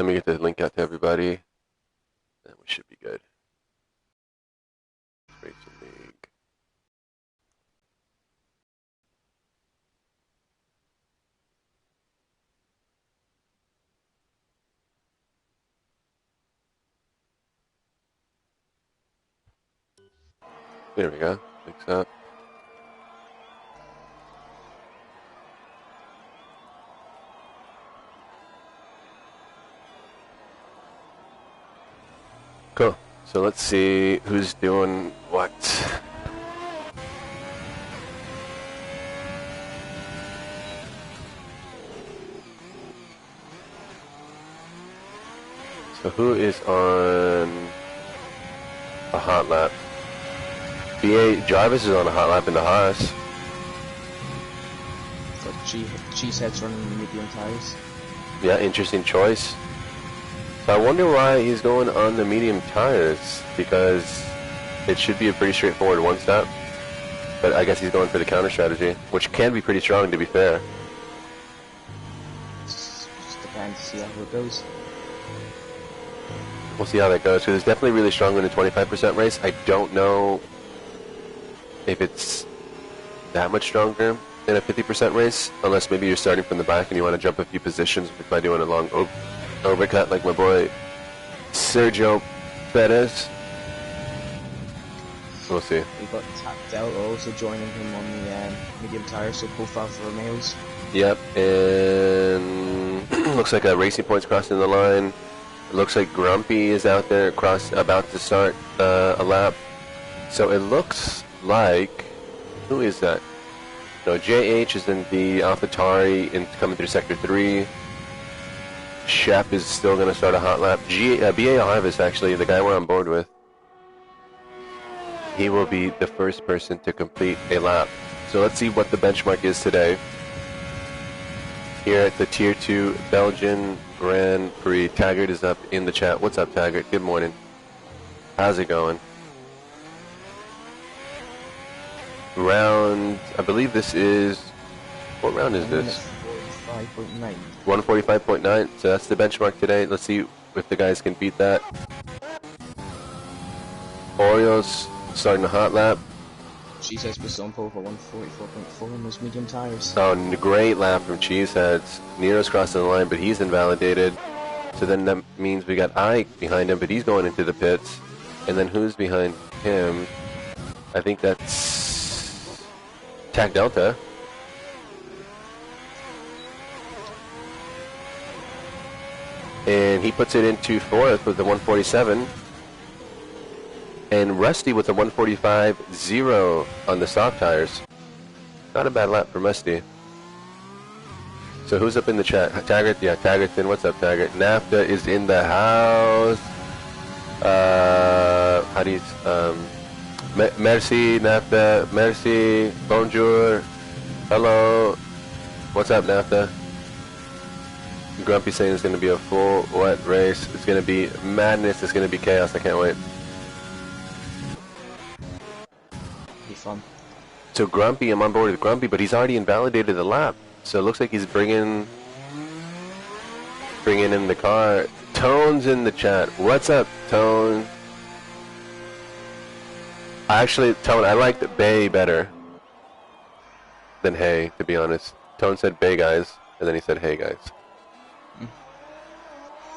Let me get the link out to everybody. Then we should be good. Racing League. There we go. Links up. Cool. So let's see who's doing what. So who is on a hot lap? BA Jarvis is on a hot lap in the Haas. So Cheesehead's running the medium tires. Yeah, interesting choice. So I wonder why he's going on the medium tires, because it should be a pretty straightforward one stop. But I guess he's going for the counter strategy, which can be pretty strong, to be fair. Just depends to see how it goes. We'll see how that goes, because it's definitely really strong in a 25% race. I don't know if it's that much stronger in a 50% race, unless maybe you're starting from the back and you want to jump a few positions by doing a long overcut like my boy Sergio Perez. We'll see. We've got Delta also joining him on the medium tires, so profile for Romeo's. Yep, and looks like a Racing Point's crossing the line. It looks like Grumpy is out there about to start a lap. So it looks like, who is that? No, JH is in the AlphaTauri and coming through Sector 3. Shep is still going to start a hot lap. BA Harvest, actually, the guy we're on board with, he will be the first person to complete a lap. So let's see what the benchmark is today. Here at the Tier 2 Belgian Grand Prix. Taggart is up in the chat. What's up, Taggart? Good morning. How's it going? Round, I believe this is, what round is this? 145.9. 145.9, so that's the benchmark today. Let's see if the guys can beat that. Oreos starting a hot lap. Cheeseheads was on pole for 144.4 on those medium tires. Oh, great lap from Cheeseheads. Nero's crossing the line, but he's invalidated. So then that means we got Ike behind him, but he's going into the pits. And then who's behind him? I think that's Tac Delta. And he puts it into fourth with the 147. And Rusty with the 145.0 on the soft tires. Not a bad lap for Rusty. So who's up in the chat? Taggart? Yeah, Taggart's in. What's up, Taggart? NAFTA is in the house. How do you... merci, NAFTA. Merci. Bonjour. Hello. What's up, NAFTA? Grumpy saying it's going to be a full wet race. It's going to be madness. It's going to be chaos. I can't wait. Be fun. So Grumpy, I'm on board with Grumpy, but he's already invalidated the lap. So it looks like he's bringing in the car. Tone's in the chat. What's up, Tone? Actually, Tone, I liked Bay better than Hey, to be honest. Tone said Bay, guys, and then he said Hey, guys.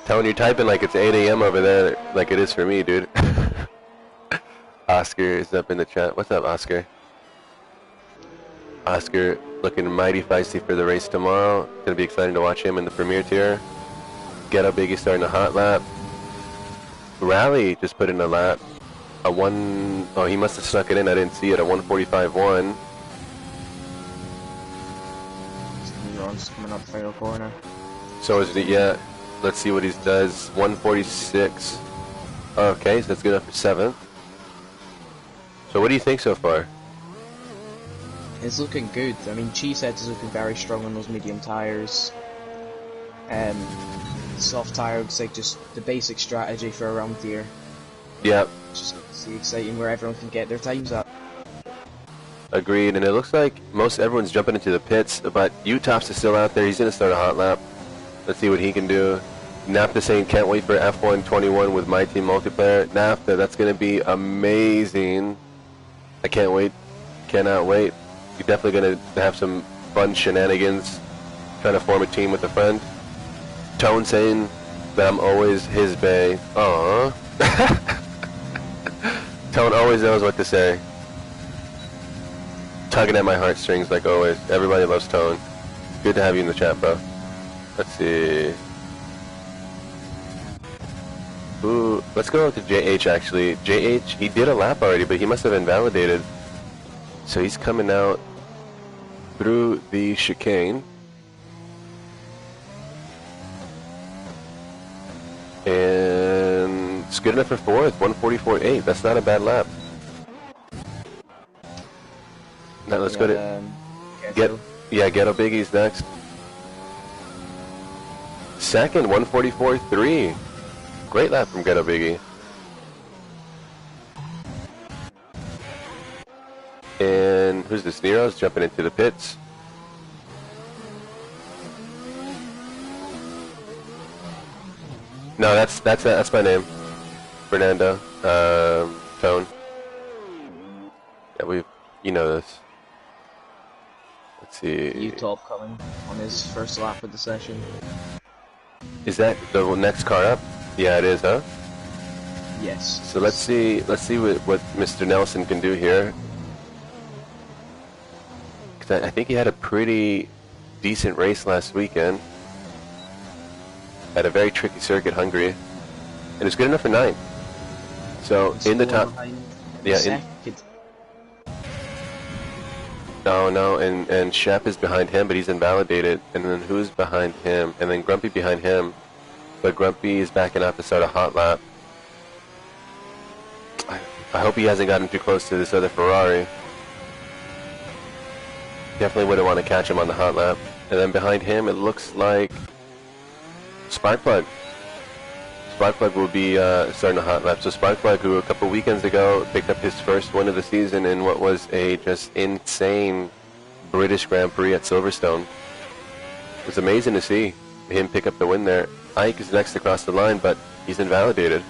Tone, you're typing like it's 8 a.m. over there, like it is for me, dude. Oscar is up in the chat. What's up, Oscar? Oscar looking mighty feisty for the race tomorrow. It's going to be exciting to watch him in the Premier Tier. Ghetto Biggie starting a hot lap. Rally just put in a lap. Oh, he must have snuck it in. I didn't see it. A 145.1. Neron's coming up final corner. So is it, yeah. Let's see what he does. 146. Okay, so that's good enough for 7th. So what do you think so far? It's looking good. I mean, Cheeseheads is looking very strong on those medium tires. Soft tire looks like just the basic strategy for around here. Yeah. Just see exciting where everyone can get their times up. Agreed, and it looks like most everyone's jumping into the pits, but Utop's is still out there. He's going to start a hot lap. Let's see what he can do. NAFTA saying can't wait for F1 21 with my team multiplayer. NAFTA, that's going to be amazing. I can't wait. Cannot wait. You're definitely going to have some fun shenanigans trying to form a team with a friend. Tone saying that I'm always his bae. Aww. Tone always knows what to say. Tugging at my heartstrings like always. Everybody loves Tone. Good to have you in the chat, bro. Let's see. Ooh, let's go to JH actually. JH, he did a lap already, but he must have invalidated. So he's coming out through the chicane. And it's good enough for fourth, 144.8. That's not a bad lap. Now let's go to Ghetto Biggie's next. Second, 144.3. Great lap from Ghetto Biggie. And who's this? Nero's jumping into the pits. No, that's my name, Fernando. Tone. Yeah, you know this. Let's see. Utah coming on his first lap of the session. Is that the next car up? Yeah, it is, huh? Yes. So let's see what Mr. Nelson can do here. 'Cause I think he had a pretty decent race last weekend. Had a very tricky circuit, Hungary, and it's good enough for 9. So in the top, yeah. No, and Shep is behind him, but he's invalidated. And then who's behind him? And then Grumpy behind him, but Grumpy is backing up to start a hot lap. I hope he hasn't gotten too close to this other Ferrari. Definitely wouldn't want to catch him on the hot lap. And then behind him, it looks like Sparkplug. Sparkplug will be starting a hot lap. So Sparkplug, who a couple weekends ago picked up his first win of the season in what was a just insane British Grand Prix at Silverstone. It was amazing to see him pick up the win there. Ike is next across the line, but he's invalidated.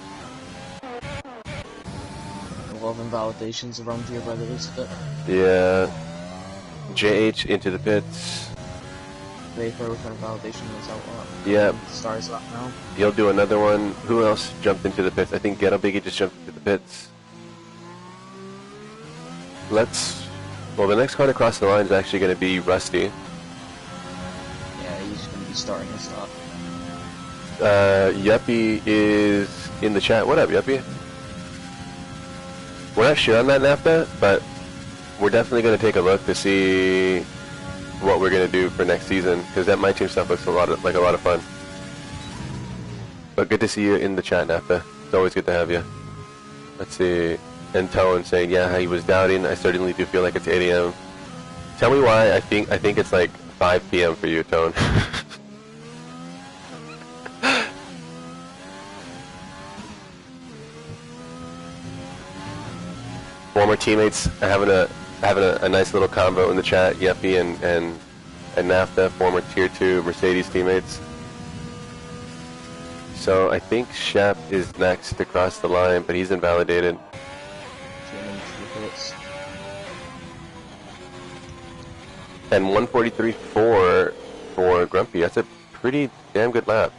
A lot of invalidations around here by the looks of it. Yeah. JH into the pits. Vapor with an validation was out. Yeah. Stars lap now. He'll do another one. Who else jumped into the pits? I think Ghetto Biggie just jumped into the pits. Well, the next car to cross the line is actually going to be Rusty. Yeah, he's going to be starting his lap. Yuppie is in the chat. What up, Yuppie? We're not sure on that NAFTA, but we're definitely going to take a look to see what we're going to do for next season, because that My Team stuff looks like a lot of fun. But good to see you in the chat, NAFTA. It's always good to have you. Let's see. And Tone saying, yeah, he was doubting. I certainly do feel like it's 8 a.m. Tell me why I think it's like 5 p.m. for you, Tone. Former teammates having a nice little combo in the chat. Yuppie and NAFTA, former Tier 2 Mercedes teammates. So I think Shep is next to cross the line, but he's invalidated. And 143.4 for Grumpy. That's a pretty damn good lap.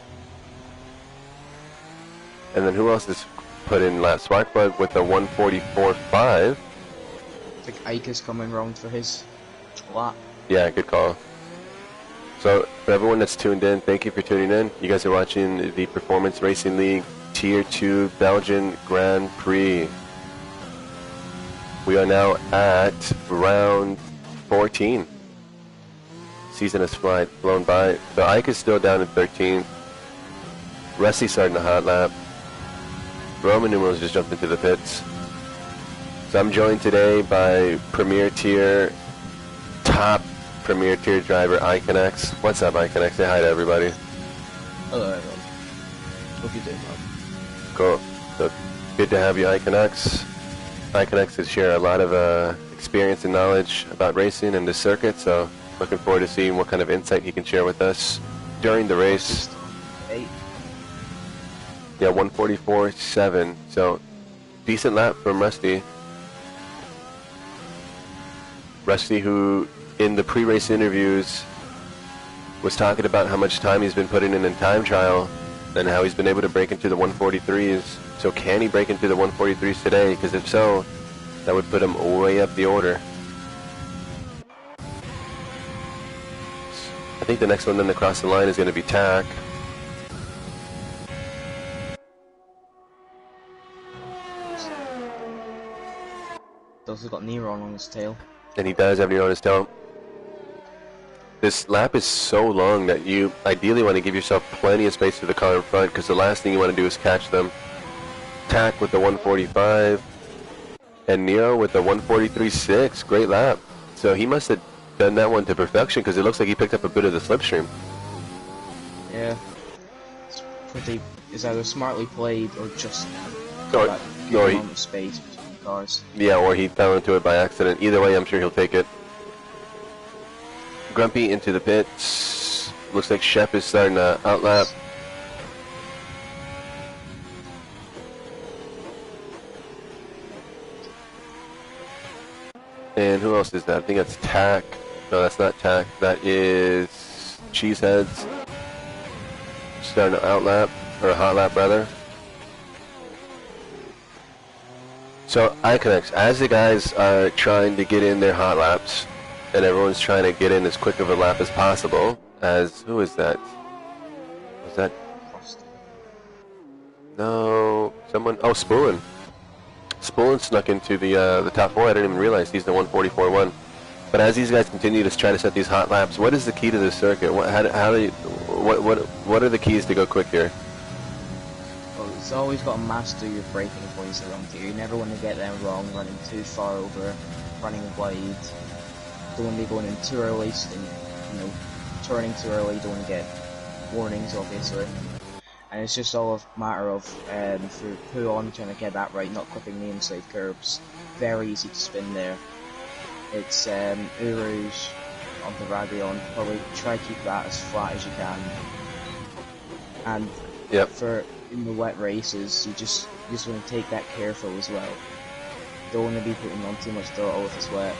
And then who else is put in lap? Sparkplug with a 144.5. I think Ike is coming round for his lap. Yeah, good call. So for everyone that's tuned in, thank you for tuning in. You guys are watching the Performance Racing League Tier 2 Belgian Grand Prix. We are now at round 14. Season has flown by. So Ike is still down in 13th. Rusty starting a hot lap. Roman numerals just jumped into the pits. So I'm joined today by top Premier Tier driver Iconex. What's up, Iconex? Say hi to everybody. Hello, everyone. Hope you're doing well. Cool. So good to have you, Iconex. Iconex has shared a lot of experience and knowledge about racing and the circuit, so looking forward to seeing what kind of insight he can share with us during the race. Yeah, 144.7. So decent lap from Rusty. Rusty, who in the pre-race interviews was talking about how much time he's been putting in time trial and how he's been able to break into the 143s. So can he break into the 143s today? Because if so, that would put him way up the order. I think the next one then to cross the line is going to be Tack. Also got Nero on his tail. And he does have Nero on his tail. This lap is so long that you ideally want to give yourself plenty of space for the car in front, because the last thing you want to do is catch them. Tack with the 145 and Nero with the 143.6. Great lap. So he must have done that one to perfection, because it looks like he picked up a bit of the slipstream. Yeah. It's either smartly played or just Or amount of space between cars. Yeah, or he fell into it by accident. Either way, I'm sure he'll take it. Grumpy into the pits. Looks like Shep is starting to outlap. And who else is that? I think that's Tack. No, that's not Tack. That is Cheeseheads. Starting to outlap, or hot lap rather. So iConnects, as the guys are trying to get in their hot laps, and everyone's trying to get in as quick of a lap as possible, as, who is that? Was that? No, someone, oh, Spoolin. Spoolin snuck into the top four. I didn't even realize he's the 144.1. But as these guys continue to try to set these hot laps, what is the key to this circuit? What are the keys to go quick here? Well, it's always got to master your braking points around here. You never want to get them wrong, running too far over, running wide. Don't want to be going in too early, turning too early. Don't want to get warnings, obviously. And it's just all a matter of through pull on, trying to get that right, not clipping the inside curbs. Very easy to spin there. It's Uruge onto Radion. Probably try to keep that as flat as you can. And yep. For in the wet races, you just want to take that careful as well. Don't want to be putting on too much throttle if it's wet.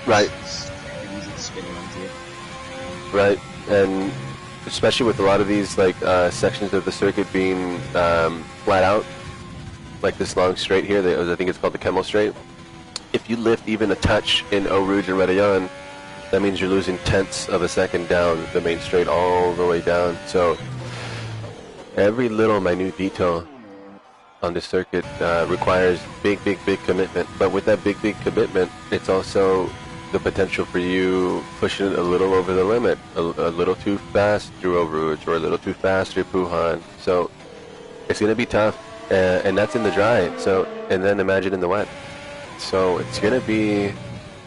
Right. It's very easy to spin onto you. Right, and especially with a lot of these sections of the circuit being flat out, like this long straight here, I think it's called the Camel Straight. If you lift even a touch in Eau Rouge and Rédillon, that means you're losing tenths of a second down the main straight all the way down. So every little minute detail on this circuit requires big commitment. But with that big commitment, it's also the potential for you pushing it a little over the limit, a little too fast through Eau Rouge or a little too fast through Puhan. So it's going to be tough, and that's in the dry. So, and then imagine in the wet. So it's going to be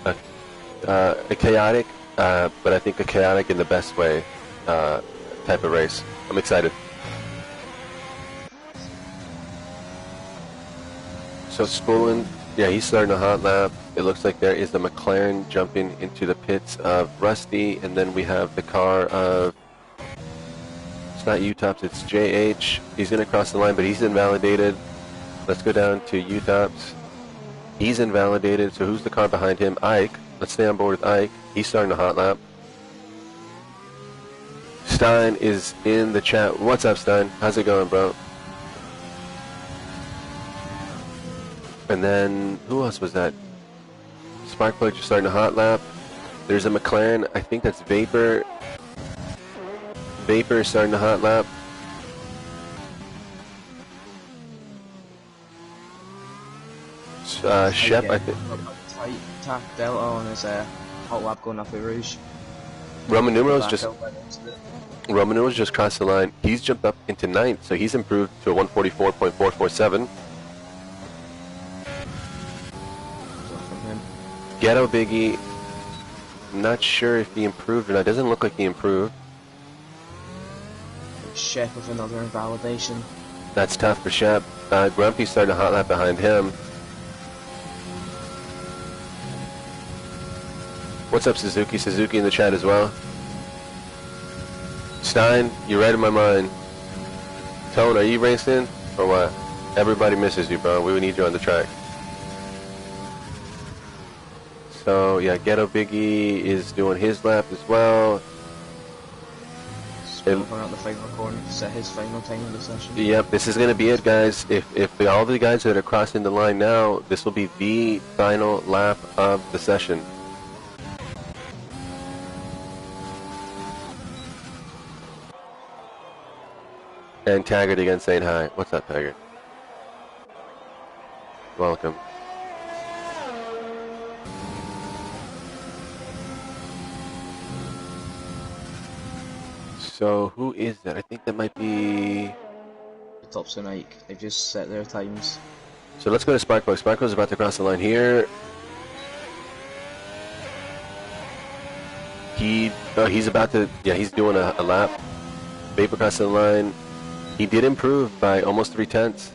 a chaotic, but I think a chaotic in the best way type of race. I'm excited. So Spoolin, yeah, he's starting a hot lap. It looks like there is the McLaren jumping into the pits of Rusty, and then we have the car of, it's not U-Tops, it's JH. He's going to cross the line, but he's invalidated. Let's go down to U-Tops. He's invalidated, so who's the car behind him? Ike. Let's stay on board with Ike. He's starting a hot lap. Stein is in the chat. What's up, Stein? How's it going, bro? And then, who else was that? Sparkplug just starting a hot lap. There's a McLaren. I think that's Vapor. Vapor starting a hot lap. Shep, I think. Tack Delta on his hot lap going up Eau Rouge. Roman numerals just crossed the line. He's jumped up into 9th, so he's improved to a 144.447. Ghetto Biggie, not sure if he improved or not. Doesn't look like he improved. Shep with another invalidation. That's tough for Shep. Grumpy starting a hot lap behind him. What's up, Suzuki? Suzuki in the chat as well. Stein, you're right in my mind. Tone, are you racing? Or what? Everybody misses you, bro. We would need you on the track. So, yeah, Ghetto Biggie is doing his lap as well. Still going out the final corner to set his final time of the session. Yep, this is going to be it, guys. If all the guys that are crossing the line now, this will be the final lap of the session. And Taggart again saying hi. What's up, Taggart? Welcome. So, who is that? I think that might be... The tops of Nike. They've just set their times. So let's go to Sparkbug. Sparkbug's about to cross the line here. He's about to... Yeah, he's doing a lap. Vapor crossing the line. He did improve by almost 3/10.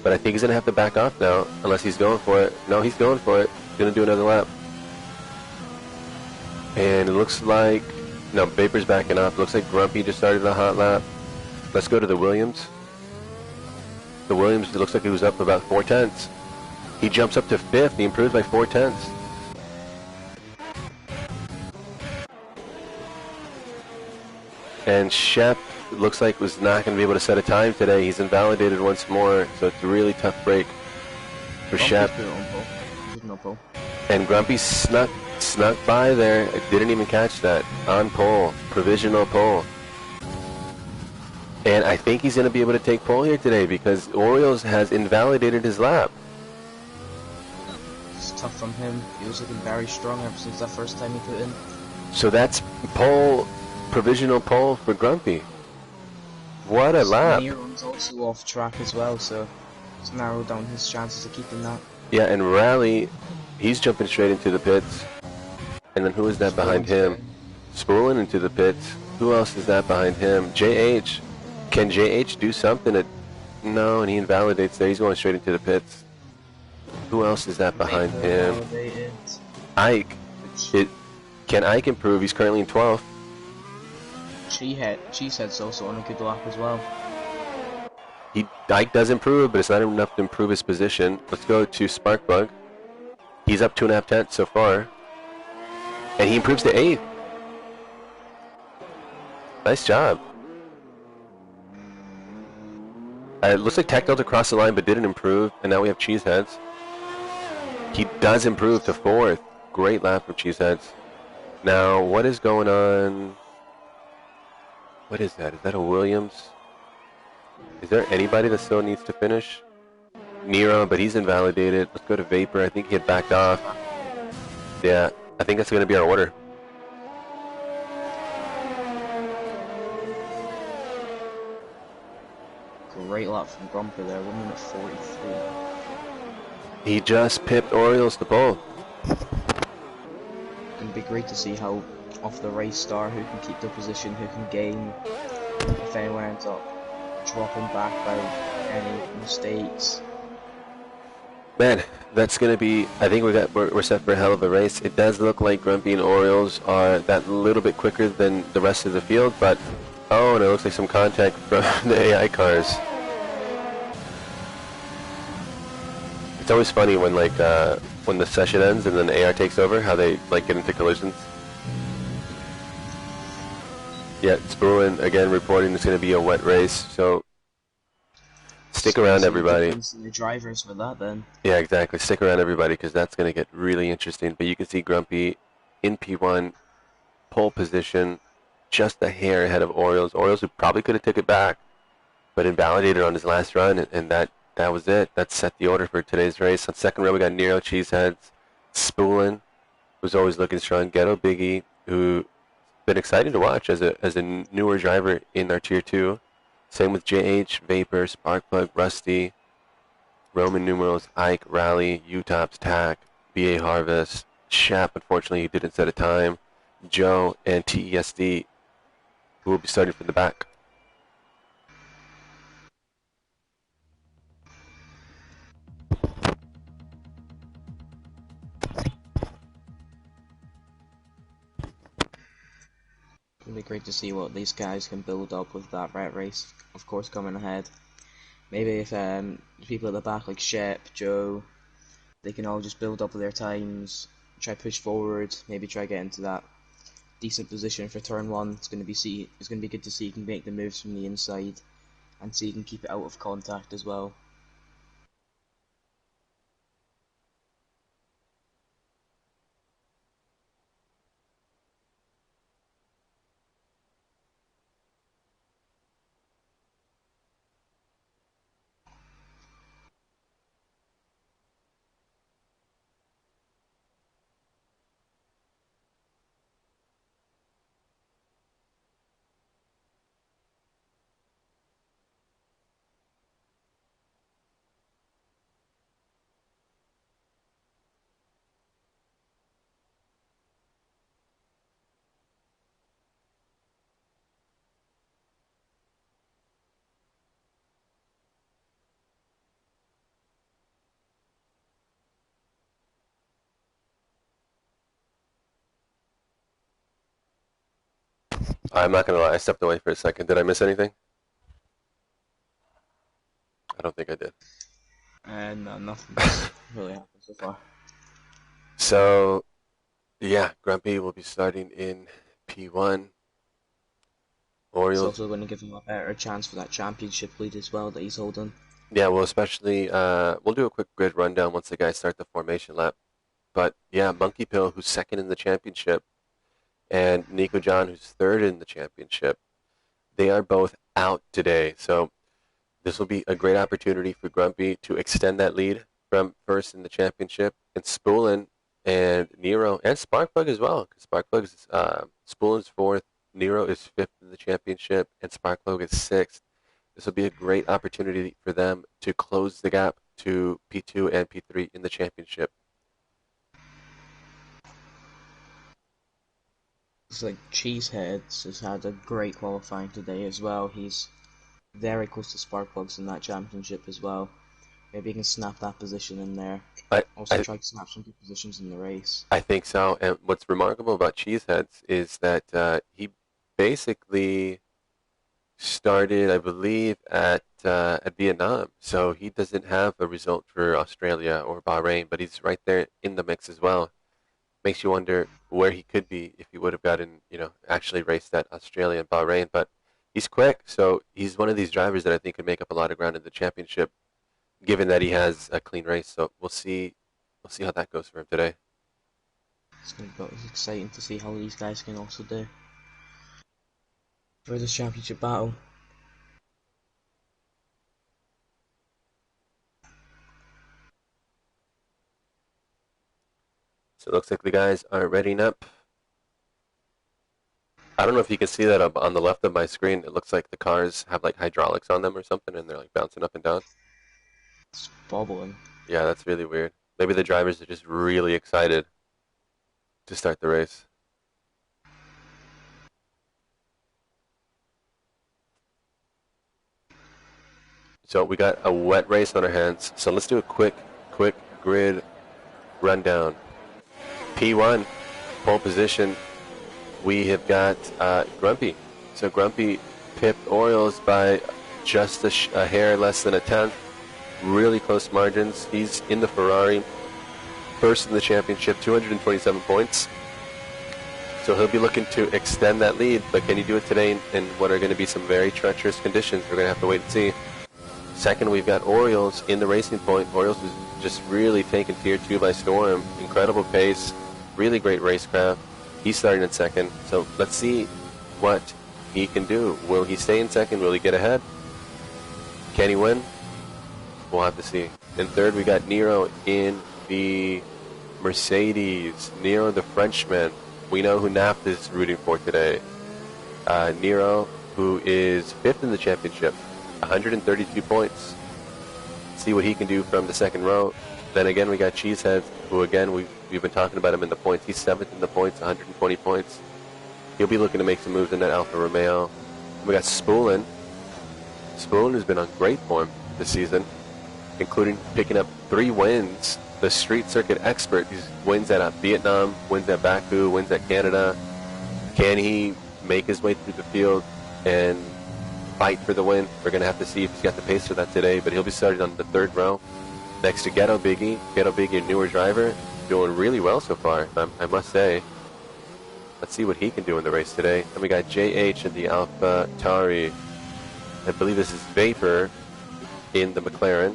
But I think he's going to have to back off now, unless he's going for it. No, he's going for it. He's going to do another lap. And it looks like... No, Vapor's backing off. Looks like Grumpy just started a hot lap. Let's go to the Williams. The Williams, it looks like he was up about 4/10. He jumps up to 5th. He improves by 4/10. And Shep looks like was not going to be able to set a time today. He's invalidated once more, so it's a really tough break for Shep. And Grumpy snuck by there. Didn't even catch that. On pole. Provisional pole. And I think he's going to be able to take pole here today because Orioles has invalidated his lap. It's tough from him. He was looking very strong ever since that first time he put in. So that's pole, provisional pole for Grumpy. What a lap. Neron's also off track as well, so it's narrowed down his chances of keeping that. Yeah, and Rally, he's jumping straight into the pits. And then who is that behind him? Spooling into the pits. Who else is that behind him? JH. Can JH do something? No, and he invalidates there. He's going straight into the pits. Who else is that behind him? Ike. Can Ike improve? He's currently in 12th. Cheesehead's also on a good lap as well. Ike does improve, but it's not enough to improve his position. Let's go to Sparkbug. He's up 2.5 so far. And he improves to 8th. Nice job. It looks like Tech Delta crossed the line but didn't improve, and now we have Cheeseheads. He does improve to 4th. Great lap for Cheeseheads. Now, what is going on? What is that? Is that a Williams? Is there anybody that still needs to finish? Nero, but he's invalidated. Let's go to Vapor. I think he had backed off. Yeah, I think that's going to be our order. Great lap from Grumpy there, 1 minute 43. He just pipped Orioles to pole. It'll be great to see how off the race star, who can keep the position, who can gain, if anyone ends up dropping back by any mistakes. Man, that's gonna be. I think we're set for a hell of a race. It does look like Grumpy and Orioles are that little bit quicker than the rest of the field, but oh, and it looks like some contact from the AI cars. It's always funny when when the session ends and then AR takes over, how they get into collisions. Yeah, Spruan again reporting it's going to be a wet race, so stick around, everybody. The drivers for that, then. Yeah, exactly. Stick around, everybody, because that's going to get really interesting. But you can see Grumpy in P1, pole position, just a hair ahead of Orioles. Orioles who probably could have took it back, but invalidated on his last run, and that was it. That set the order for today's race. On second row, we got Nero, Cheeseheads, Spoolin, who's always looking strong, Ghetto Biggie, who been exciting to watch as a newer driver in our Tier 2. Same with JH, Vapor, Sparkplug, Rusty, Roman numerals, Ike, Rally, U-Tops, Tack, BA Harvest, Shep, unfortunately he didn't set a time, Joe, and TESD, who will be starting from the back. It'll be great to see what these guys can build up with that rat race, of course, coming ahead. Maybe if people at the back like Shep, Joe, they can all just build up their times, try push forward, maybe try get into that decent position for turn one. It's going to be good to see he can make the moves from the inside and see he can keep it out of contact as well. I'm not gonna lie, I stepped away for a second. Did I miss anything? I don't think I did. And no, nothing's really happened so far. So, yeah, Grumpy will be starting in P1. It's Orioles, also going to give him a better chance for that championship lead as well that he's holding. yeah, well, especially, we'll do a quick grid rundown once the guys start the formation lap. But yeah, Monkey Pill, who's second in the championship, and Nico John, who's third in the championship, they are both out today. So this will be a great opportunity for Grumpy to extend that lead from first in the championship, and Spoolin and Nero and Sparkplug as well, because Sparkplug is Spoolin's fourth, Nero is fifth in the championship, and Sparkplug is sixth. This will be a great opportunity for them to close the gap to P2 and P3 in the championship. It's like Cheeseheads has had a great qualifying today as well. He's very close to Sparkplugs in that championship as well. Maybe he can snap that position in there. I, Also I, try to snap some good positions in the race. I think so. And what's remarkable about Cheeseheads is that he basically started, I believe, at Vietnam. So he doesn't have a result for Australia or Bahrain, but he's right there in the mix as well. Makes you wonder where he could be if he would have gotten, actually raced at Australia and Bahrain. But he's quick, so he's one of these drivers that I think could make up a lot of ground in the championship, given that he has a clean race. So we'll see how that goes for him today. It's exciting to see how these guys can also do for this championship battle. So it looks like the guys are readying up. I don't know if you can see that up on the left of my screen. It looks like the cars have like hydraulics on them or something, and they're like bouncing up and down. It's bobbling. Yeah, that's really weird. Maybe the drivers are just really excited to start the race. So we got a wet race on our hands. So let's do a quick grid rundown. P1, pole position. We have got Grumpy. So Grumpy pipped Orioles by just a hair less than a tenth. Really close margins. He's in the Ferrari. First in the championship, 227 points. So he'll be looking to extend that lead, but can he do it today in what are going to be some very treacherous conditions? We're going to have to wait and see. Second, we've got Orioles in the Racing Point. Orioles is just really taking Tier 2 by storm. Incredible pace, really great racecraft. He's starting in second, so let's see what he can do. Will he stay in second? Will he get ahead? Can he win? We'll have to see. And third, we got Nero in the Mercedes. Nero, the Frenchman. We know who Naft is rooting for today. Nero, who is fifth in the championship, 132 points. See what he can do from the second row. Then again, we got Cheesehead, who again, we've been talking about him in the points. He's seventh in the points, 120 points. He'll be looking to make some moves in that Alfa Romeo. We got Spoolin. Spoolin has been on great form this season, including picking up 3 wins. The street circuit expert. He wins at Vietnam, wins at Baku, wins at Canada. Can he make his way through the field and fight for the win. We're going to have to see if he's got the pace for that today, but he'll be started on the 3rd row next to Ghetto Biggie. Ghetto Biggie, a newer driver, doing really well so far, I must say. Let's see what he can do in the race today. Then we got JH in the Alpha Tauri. I believe this is Vapor in the McLaren.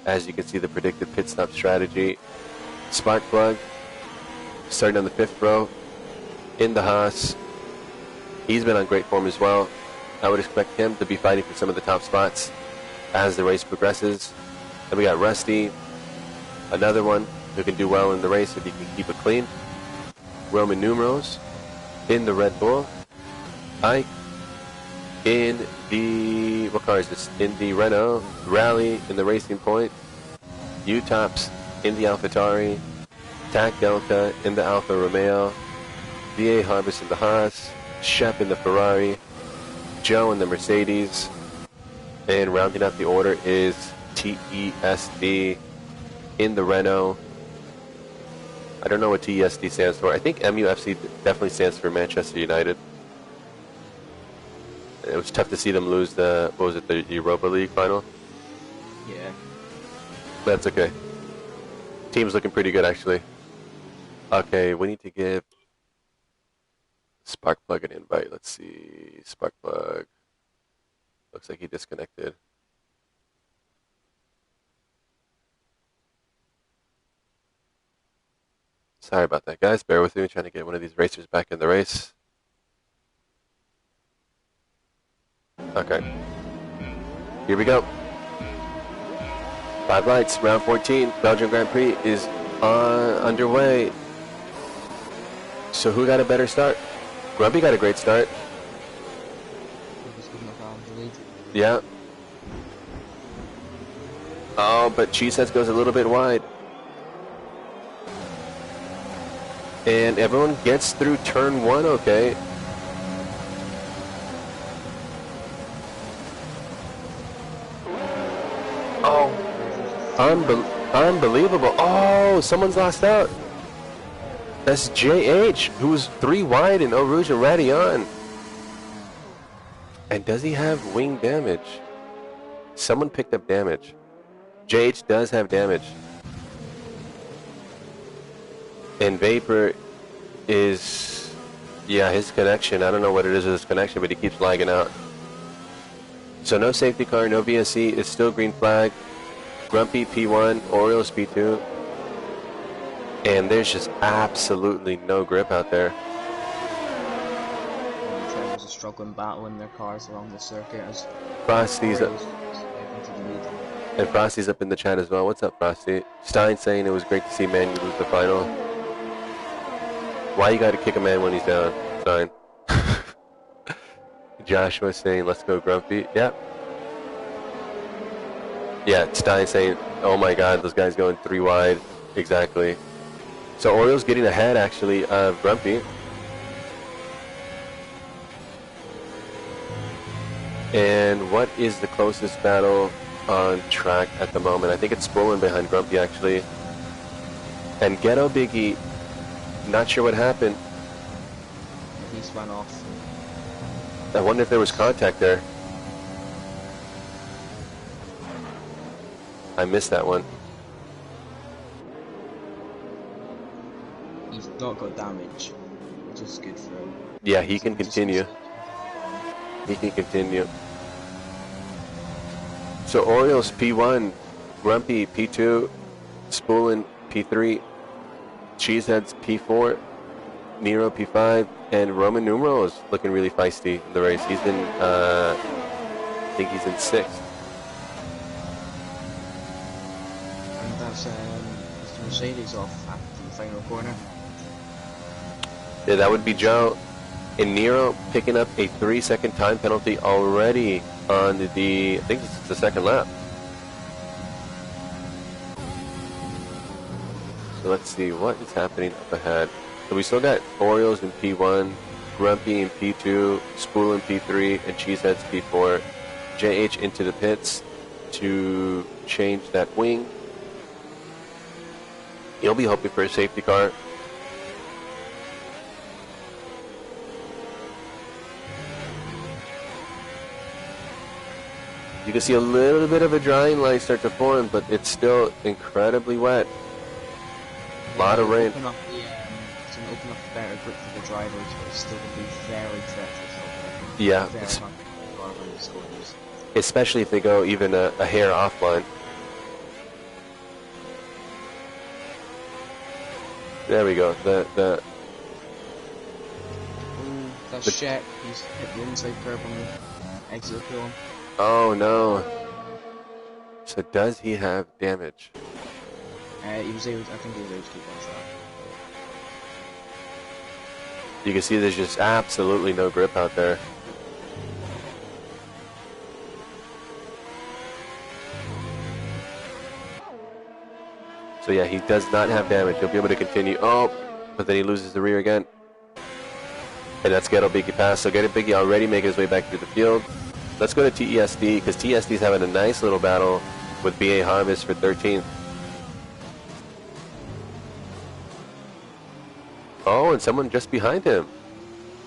As you can see, the predicted pit stop strategy. Sparkplug starting on the 5th row in the Haas. He's been on great form as well. I would expect him to be fighting for some of the top spots as the race progresses. Then we got Rusty, another one who can do well in the race if he can keep it clean. Roman numerals in the Red Bull. Ike in the, what car is this? In the Renault. Rally in the Racing Point. U-Tops in the AlphaTauri. TAC Delta in the Alfa Romeo. VA Harvest in the Haas. Shep in the Ferrari. Joe in the Mercedes. And rounding out the order is TESD in the Renault. I don't know what TESD stands for. I think MUFC definitely stands for Manchester United. It was tough to see them lose the, what was it, the Europa League final? Yeah. That's okay. Team's looking pretty good, actually. Okay, we need to give Sparkplug an invite. Let's see. Sparkplug. Looks like he disconnected. Sorry about that, guys. Bear with me. Trying to get one of these racers back in the race. Okay. Here we go. 5 lights, round 14. Belgian Grand Prix is underway. So who got a better start? Grumpy got a great start. Yeah. Oh, but Cheeseheads goes a little bit wide. And everyone gets through turn 1, okay. Oh. Unbelievable. Oh, someone's lost out. That's JH, who's 3 wide in Eau Rouge and Radion. And does he have wing damage? Someone picked up damage. JH does have damage. And Vapor is, yeah, his connection. I don't know what it is with his connection, but he keeps lagging out. So no safety car, no VSC. It's still green flag. Grumpy P1, Orioles P2. And there's just absolutely no grip out there. Drivers are struggling battling their cars along the circuit as Frosty's up. Orioles into the lead. And Frosty's up in the chat as well. What's up, Frosty? Stein saying it was great to see Man U lose the final. Why you gotta kick a man when he's down, Stein? Joshua saying, let's go Grumpy. Yep. Yeah, Stein saying, oh my god, those guys going 3 wide. Exactly. So Orioles getting ahead, actually, of Grumpy. And what is the closest battle on track at the moment? I think it's Spollen behind Grumpy, actually. And Ghetto Biggie, not sure what happened. He's run off. I wonder if there was contact there. I missed that one. He's not got damage, which is good for him. Yeah, he can continue. He can continue. So Orioles P1, Grumpy P2, Spollen P3, Cheeseheads P4, Nero P5, and Roman Numeral is looking really feisty in the race. He's in, I think he's in 6th. And that's Mr. Mercedes off after the final corner. Yeah, that would be Joe. And Nero picking up a 3-second time penalty already on the, I think it's the 2nd lap. So let's see what is happening up ahead. So we still got Orioles in P1, Grumpy in P2, Spool in P3, and Cheeseheads P4. JH into the pits to change that wing. He'll be hoping for a safety car. You can see a little bit of a drying line start to form, but it's still incredibly wet. A lot of rain. It's going to open up the better grip for the drivers, but it's still going to be very treacherous over there. Yeah. Very hard to go over these corners. Especially if they go even a hair offline. There we go. That's Shaq. He's hit the inside curb on the exit of the pylon. Oh no. So does he have damage? He was able to, I think he was able to keep on track. You can see there's just absolutely no grip out there. So yeah, he does not have damage. He'll be able to continue. Oh, but then he loses the rear again. And that's Ghetto Biggie pass. So Ghetto Biggie already making his way back through the field. Let's go to TESD, because TESD's having a nice little battle with BA Harvest for 13th. Oh, and someone just behind him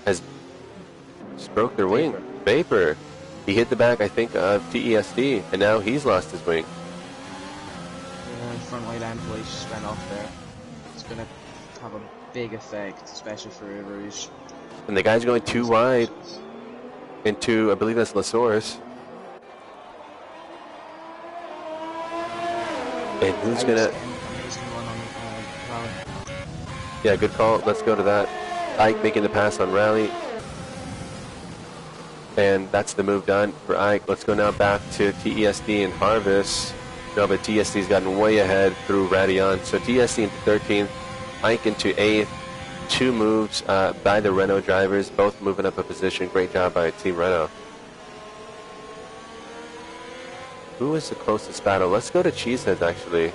has just broke their wing. Vapor. He hit the back, I think, of TESD, and now he's lost his wing. Front right end place just went off there. It's going to have a big effect, especially for Rouge. And the guy's going too wide into, I believe that's Lasource. And who's going to... Yeah, good call. Let's go to that. Ike making the pass on Rally. And that's the move done for Ike. Let's go now back to TESD and Harvest. No, but TSD's gotten way ahead through Radion. So TSD into 13th, Ike into 8th. 2 moves by the Renault drivers, both moving up a position. Great job by Team Renault. Who is the closest battle? Let's go to Cheeseheads, actually.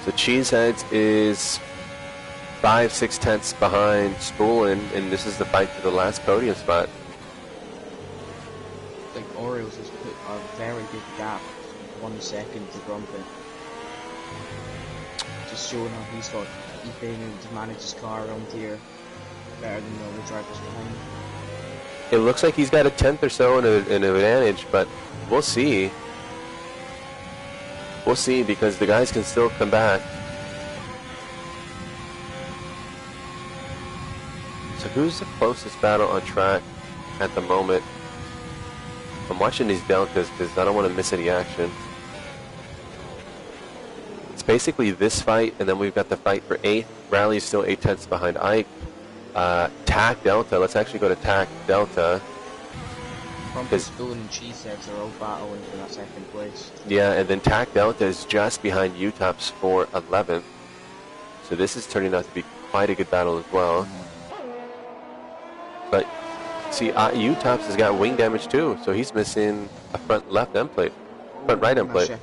So Cheeseheads is 5-6 tenths behind Spoolin, and this is the fight for the last podium spot. I think Orioles has put a very big gap, 1 second to Grumpy. Just showing how he's been able to manage his car around here better than the other drivers behind. It looks like he's got a tenth or so in an advantage, but we'll see. We'll see, because the guys can still come back. So who's the closest battle on track at the moment? I'm watching these deltas because I don't want to miss any action. It's basically this fight, and then we've got the fight for 8th. Rally's still 8 tenths behind Ike. TAC Delta, let's actually go to TAC Delta. Crumpus, Spoolin and Cheeseheads are all battling for that 2nd place. Yeah, and then TAC Delta is just behind UTOPS for 11th. So this is turning out to be quite a good battle as well. But see, UTOPS has got wing damage too, so he's missing a front left end plate, front right end plate.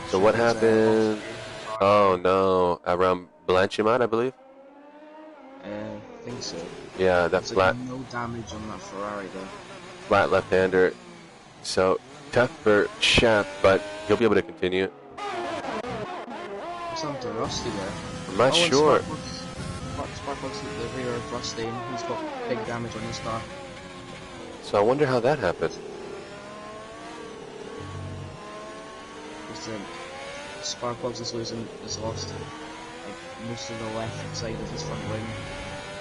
So what happened? Oh no, around Blanchimont, I believe. I think so. Yeah, that flat. Like no damage on that Ferrari though. Flat left-hander. So tough for Shep, but he'll be able to continue. What's happened to Rusty there? I'm not sure. Sparkbox hit the rear of Rusty, and he's got big damage on his car. So I wonder how that happened. Sparkbox is lost like most of the left side of his front wing.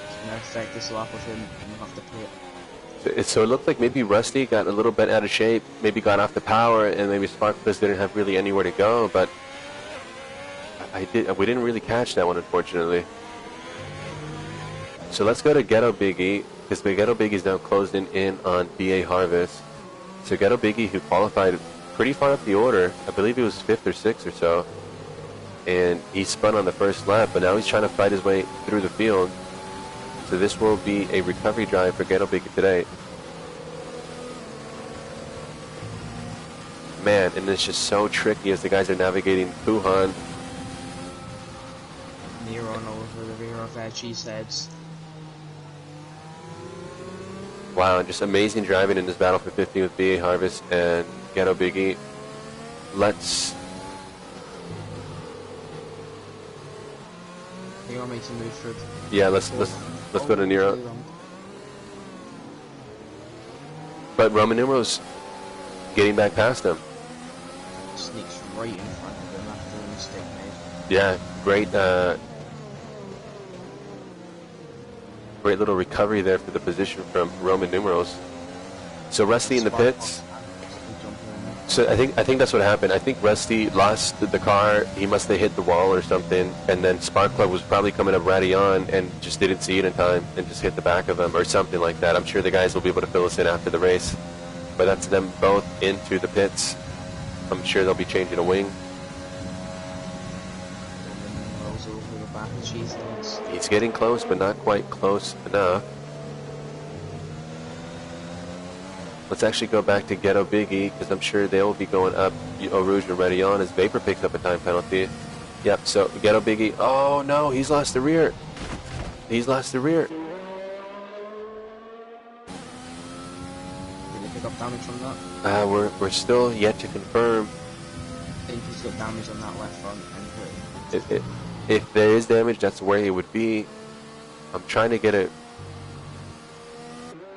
It's going to affect this lap with him, and you'll have to pay it. So it looked like maybe Rusty got a little bit out of shape, maybe got off the power, and maybe Sparkbox didn't have really anywhere to go, but we didn't really catch that one, unfortunately. So let's go to Ghetto Biggie, because Ghetto Biggie is now closing in on BA Harvest. So Ghetto Biggie, who qualified pretty far up the order, I believe he was 5th or 6th or so, and he spun on the first lap, but now he's trying to fight his way through the field. So this will be a recovery drive for Ghetto Biggie today. Man, and it's just so tricky as the guys are navigating Puhan. Near on over the rear of Cheeseheads. Wow, and just amazing driving in this battle for 15 with BA Harvest and Ghetto Biggie. Nero makes a move for. Yeah, let's go to Nero. But Roman numerals getting back past him. Sneaks right in front of him after a mistake made. Yeah, great little recovery there for the position from Roman numerals. So Rusty in the pits. So I think that's what happened. I think Rusty lost the car. He must have hit the wall or something, and then Sparkplug was probably coming up right on and just didn't see it in time and just hit the back of him or something like that. I'm sure the guys will be able to fill us in after the race. But that's them both into the pits. I'm sure they'll be changing a wing. He's getting close, but not quite close enough. Let's actually go back to Ghetto Biggie, because I'm sure they'll be going up Eau Rouge already on as Vapor picks up a time penalty. Yep, so Ghetto Biggie. Oh no, he's lost the rear. He's lost the rear. Did he pick up damage from that? We're still yet to confirm. I think he's got damage on that left front end. If there is damage, that's where he would be. I'm trying to get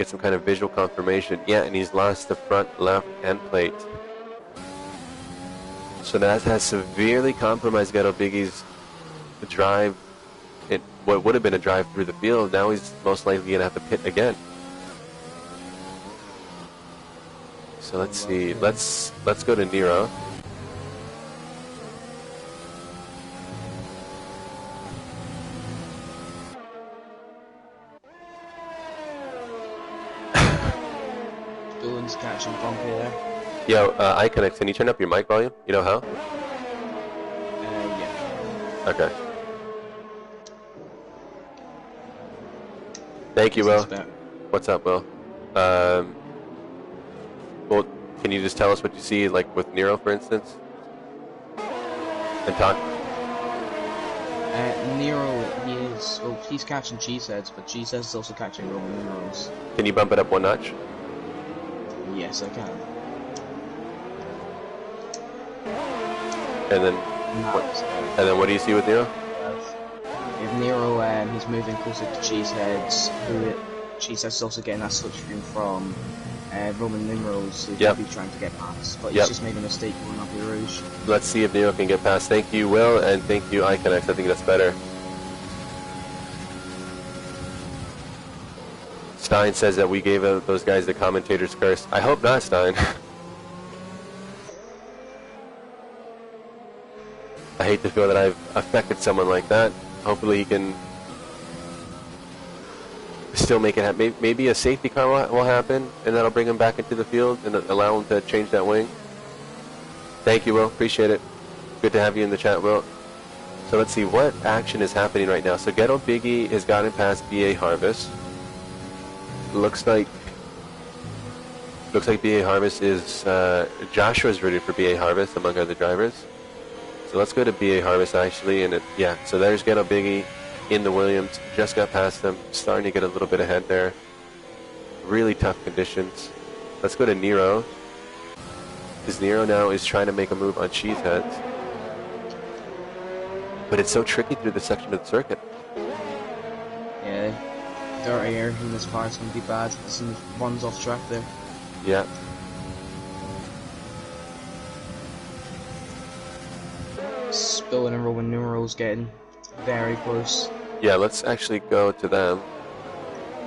some kind of visual confirmation. Yeah, and he's lost the front left end plate. So that has severely compromised Ghetto Biggie's drive. What would have been a drive through the field. Now he's most likely going to have to pit again. So let's see. Let's go to Nero. Catching bumpy there. Yo, iConnect, can you turn up your mic volume? You know how? Yeah. Okay. Thank you, Will. What's up, Will? Well, can you just tell us what you see, like with Nero, for instance? And talk. Nero, he's catching cheeseheads, but cheeseheads is also catching Roman numerals. Can you bump it up one notch? Yes, I can. And then, what do you see with Nero? With Nero, he's moving closer to Cheeseheads. Cheeseheads is also getting that slipstream from Roman numerals, who he'll be trying to get past. But he's just made a mistake going up the Rouge. Let's see if Nero can get past. Thank you, Will, and thank you, iConnect. I think that's better. Stein says that we gave those guys the commentator's curse. I hope not, Stein. I hate to feel that I've affected someone like that. Hopefully he can still make it happen. Maybe a safety car will happen, and that'll bring him back into the field and allow him to change that wing. Thank you, Will. Appreciate it. Good to have you in the chat, Will. So let's see what action is happening right now. So Ghetto Biggie has gotten past BA Harvest. Looks like BA Harvest is Joshua's rooted for BA Harvest among other drivers. So let's go to BA Harvest actually, and so there's Ghetto Biggie in the Williams. Just got past them, starting to get a little bit ahead there. Really tough conditions. Let's go to Nero, because Nero now is trying to make a move on Cheeseheads, but it's so tricky through this section of the circuit. Yeah. Dirty air in this car is going to be bad. Some runs off track there. Yeah. Spilling and Roman numerals getting very close. Yeah, let's actually go to them.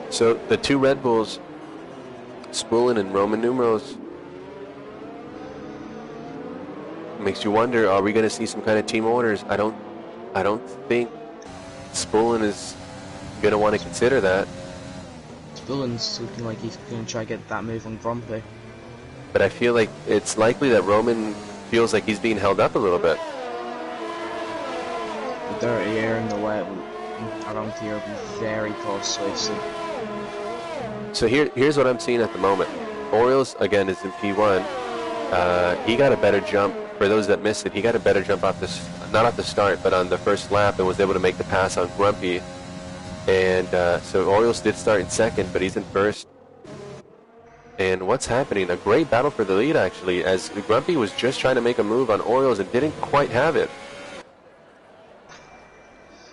So the two Red Bulls, Spullen and Roman numerals, makes you wonder: are we going to see some kind of team orders? I don't think Spullen is going to want to consider that. Spullen's looking like he's going to try to get that move on Grumpy. But I feel like it's likely that Roman feels like he's being held up a little bit. The dirty air and the wet around here will be very costly. So here's what I'm seeing at the moment. Orioles, again, is in P1. He got a better jump. For those that missed it, he got a better jump off not off the start, but on the first lap, and was able to make the pass on Grumpy. And so Orioles did start in second, but he's in first. And what's happening? A great battle for the lead, actually, as Grumpy was just trying to make a move on Orioles and didn't quite have it.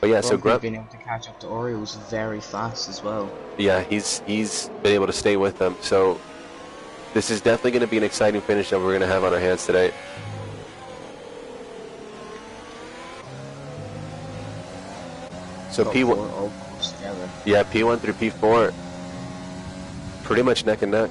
But yeah, so Grumpy's been able to catch up to Orioles very fast as well. yeah, he's been able to stay with them. So this is definitely going to be an exciting finish that we're going to have on our hands today. So Top P1, four all close together. yeah, P1 through P4, pretty much neck and neck.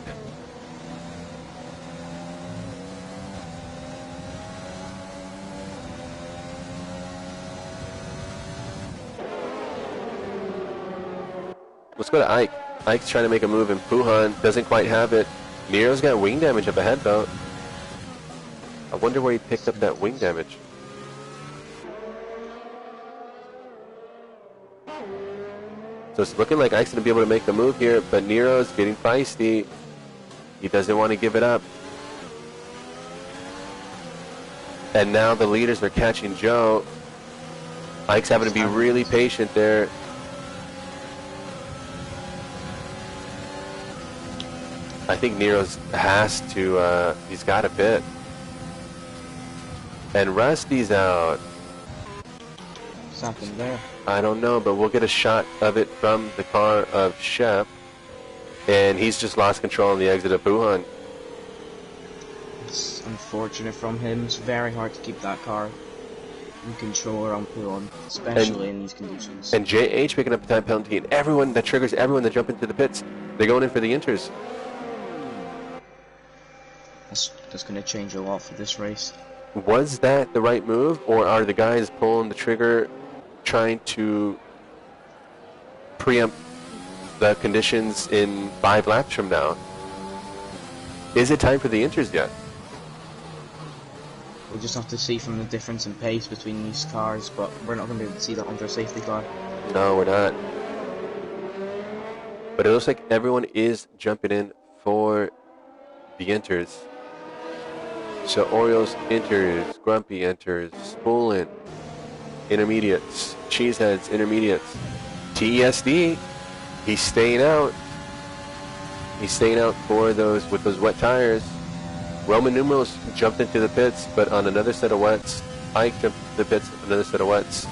Let's go to Ike. Ike's trying to make a move, and Puhan doesn't quite have it. Nero's got wing damage up ahead, though. I wonder where he picked up that wing damage. So it's looking like Ike's going to be able to make the move here, but Nero's getting feisty. He doesn't want to give it up. And now the leaders are catching Joe. Ike's having to be really patient there. I think Nero's has to, he's got a bit. And Rusty's out. What's happened there? I don't know, but we'll get a shot of it from the car of Shep. And he's just lost control on the exit of Puhan. It's unfortunate from him. It's very hard to keep that car in control around Puhan, especially in these conditions. And JH picking up a time penalty, and everyone, that triggers everyone to jump into the pits. They're going in for the inters. That's going to change a lot for this race. Was that the right move, or are the guys pulling the trigger trying to preempt the conditions in 5 laps from now? Is it time for the inters yet? We'll just have to see from the difference in pace between these cars, but we're not going to be able to see that on their safety car. No, we're not. But it looks like everyone is jumping in for the inters. So Orioles enters, Grumpy enters, Spoolin, intermediates, Cheeseheads, intermediates, TESD, he's staying out. He's staying out for those with those wet tires. Roman numerals jumped into the pits, but on another set of wets. Ike jumped into the pits, another set of wets.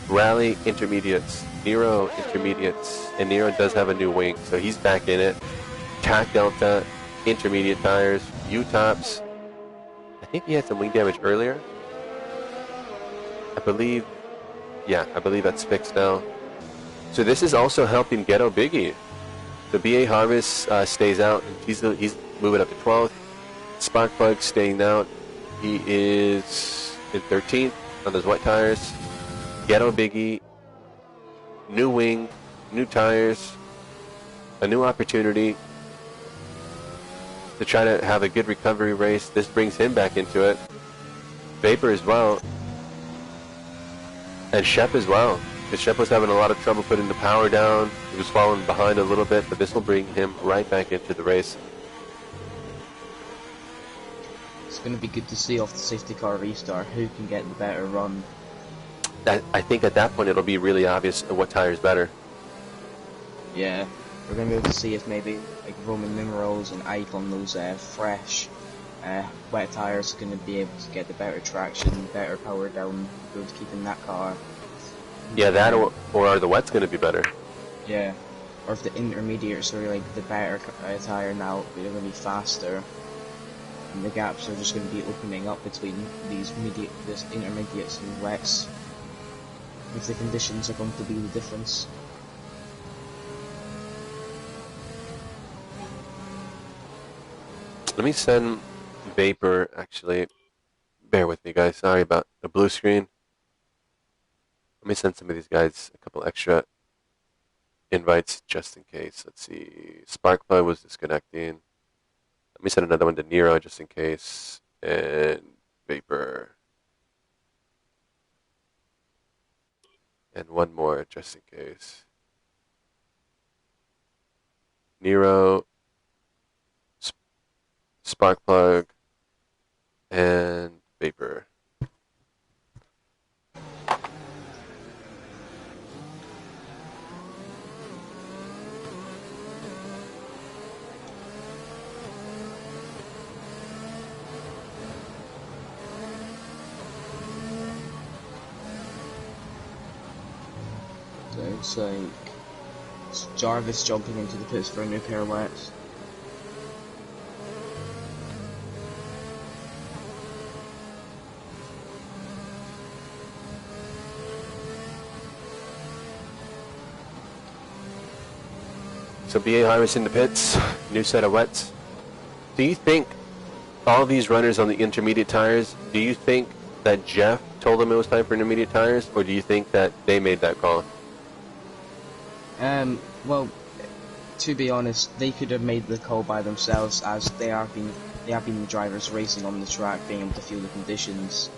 Rally intermediates, Nero intermediates, and Nero does have a new wing, so he's back in it. TAC Delta, intermediate tires, U-tops. I think he had some wing damage earlier. I believe that's fixed now. So this is also helping Ghetto Biggie. The BA Harvest stays out, and he's moving up to 12th. Sparkplug staying out. He is in 13th on those wet tires. Ghetto Biggie, new wing, new tires, a new opportunity to try to have a good recovery race. This brings him back into it. Vapor as well. And Shep as well. Because Shep was having a lot of trouble putting the power down. He was falling behind a little bit, but this will bring him right back into the race. It's going to be good to see off the safety car restart who can get the better run. I think at that point it'll be really obvious what tire is better. Yeah, we're going to be able to see if maybe like Roman numerals and Ike on those fresh wet tires are going to be able to get the better traction, better power down, good keeping that car. Yeah, that or are the wets going to be better? Yeah, or if the intermediates are like the better tire now, they're going to be faster. And the gaps are just going to be opening up between these intermediates and wets. If the conditions are going to be the difference. Let me send Vapor, actually. Bear with me, guys. Sorry about the blue screen. Let me send some of these guys a couple extra invites just in case. Let's see. Sparkplug was disconnecting. Let me send another one to Nero just in case. And Vapor. And one more just in case. Nero, Sparkplug, and Vapor. Looks like Jarvis jumping into the pits for a new pair of wets. So BA Harvest in the pits, new set of wets. Do you think all these runners on the intermediate tires, do you think that Jeff told them it was time for intermediate tires, or do you think that they made that call? Well, to be honest, they could have made the call by themselves, as they have been the drivers racing on the track, being able to feel the conditions.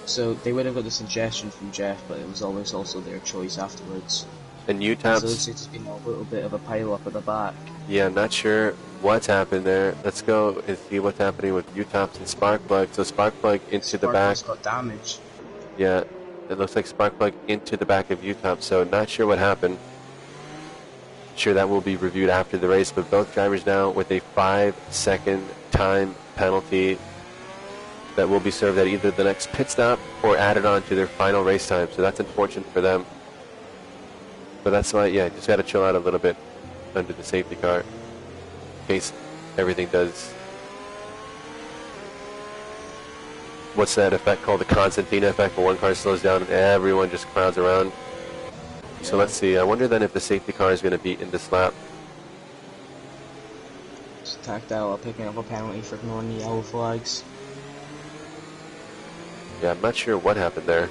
So they would have got the suggestion from Jeff, but it was always also their choice afterwards. And So it looks UTAP's, like it's been a little bit of a pile up at the back. yeah, not sure what's happened there. Let's go and see what's happening with UTAP's and Sparkplug. So Sparkplug into the back. Sparkle's got damage. Yeah, it looks like Sparkplug into the back of UTAP, so not sure what happened. Sure, that will be reviewed after the race, but both drivers now with a 5-second time penalty that will be served at either the next pit stop or added on to their final race time, so that's unfortunate for them. But that's why, yeah, just got to chill out a little bit under the safety car in case everything does. What's that effect called? The Constantine effect, where one car slows down and everyone just crowds around. So let's see. I wonder then if the safety car is going to be in this lap. Just tacked out while picking up a penalty for ignoring the yellow flags. Yeah, I'm not sure what happened there.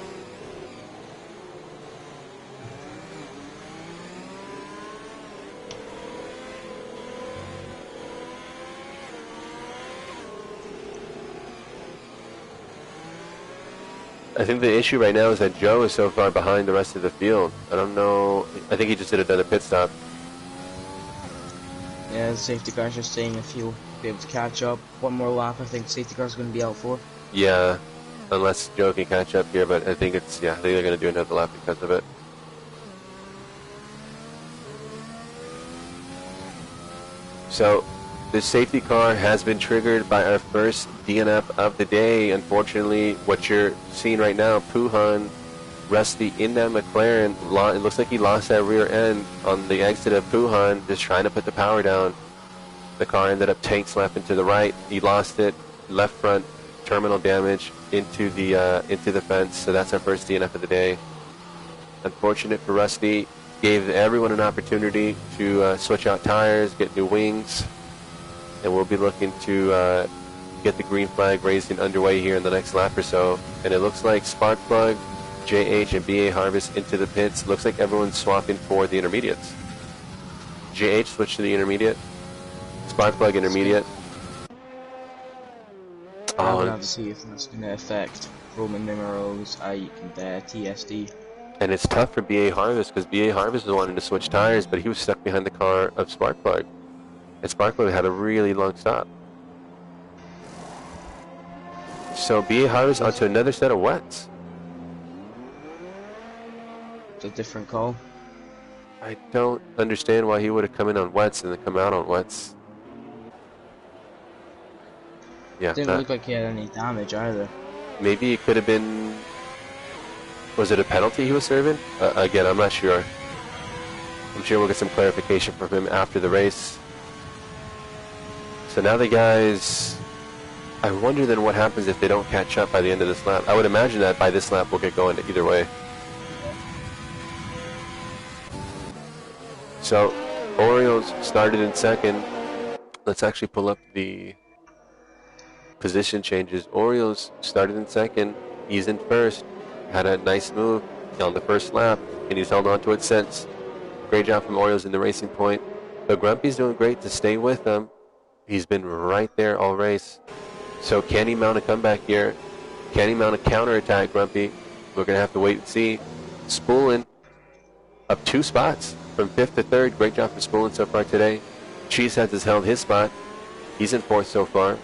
I think the issue right now is that Joe is so far behind the rest of the field. I don't know. I think he just did another pit stop. Yeah, the safety car's just saying if he'll be able to catch up. One more lap, I think the safety car's going to be out for. Yeah, unless Joe can catch up here, but I think it's, yeah, I think they're going to do another lap because of it. So, the safety car has been triggered by our first DNF of the day. Unfortunately, what you're seeing right now, Puhan, Rusty in that McLaren, it looks like he lost that rear end on the exit of Puhan, just trying to put the power down. The car ended up tank slapping to the right. He lost it, left front terminal damage into the fence. So that's our first DNF of the day. Unfortunate for Rusty. Gave everyone an opportunity to switch out tires, get new wings, and we'll be looking to get the green flag raised and underway here in the next lap or so. And it looks like Sparkplug, JH, and BA Harvest into the pits. Looks like everyone's swapping for the intermediates. JH switched to the intermediate. Sparkplug intermediate. I would have to see if that's going to affect Roman numerals, and TSD. And it's tough for BA Harvest because BA Harvest was wanting to switch tires, but he was stuck behind the car of Sparkplug. And Sparkplug had a really long stop. So BA Harvest onto another set of wets. It's a different call. I don't understand why he would have come in on wets and then come out on wets. Yeah, Didn't look like he had any damage either. Maybe it could have been... Was it a penalty he was serving? Again, I'm not sure. I'm sure we'll get some clarification from him after the race. So now the guys... I wonder then what happens if they don't catch up by the end of this lap. I would imagine that by this lap we'll get going either way. So, Orioles started in second. Let's actually pull up the position changes. Orioles started in second. He's in first. Had a nice move on the first lap, and he's held on to it since. Great job from Orioles in the racing point. But Grumpy's doing great to stay with him. He's been right there all race. So can he mount a comeback here? Can he mount a counterattack, Grumpy? We're going to have to wait and see. Spoolin up 2 spots from 5th to 3rd. Great job from Spoolin so far today. Cheeseheads has held his spot. He's in 4th so far.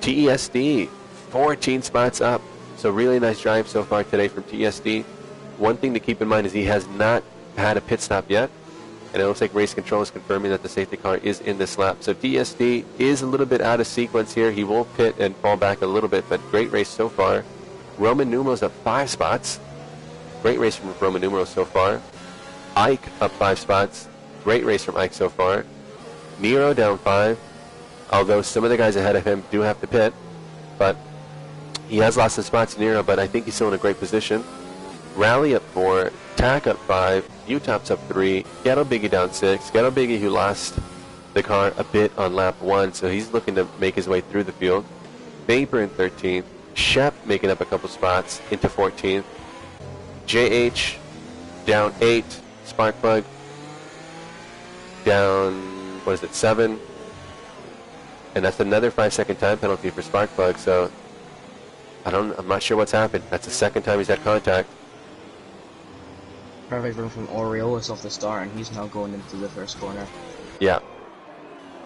TESD, 14 spots up. So really nice drive so far today from TSD. One thing to keep in mind is he has not had a pit stop yet. And it looks like race control is confirming that the safety car is in this lap. So TSD is a little bit out of sequence here. He will pit and fall back a little bit, but great race so far. Roman numerals up 5 spots. Great race from Roman numerals so far. Ike up 5 spots. Great race from Ike so far. Nero down 5, although some of the guys ahead of him do have to pit, but he has lost some spots, Nero, but I think he's still in a great position. Rally up 4, Tack up 5, Utop's up 3, Ghetto Biggie down 6. Ghetto Biggie, who lost the car a bit on lap 1, so he's looking to make his way through the field. Vapor in 13th, Shep making up a couple spots into 14th. JH down 8, Sparkplug down 7, and that's another 5-second time penalty for Sparkplug. So I'm not sure what's happened. That's the second time he's had contact. Perfect run from Orioles off the start, and he's now going into the first corner. Yeah.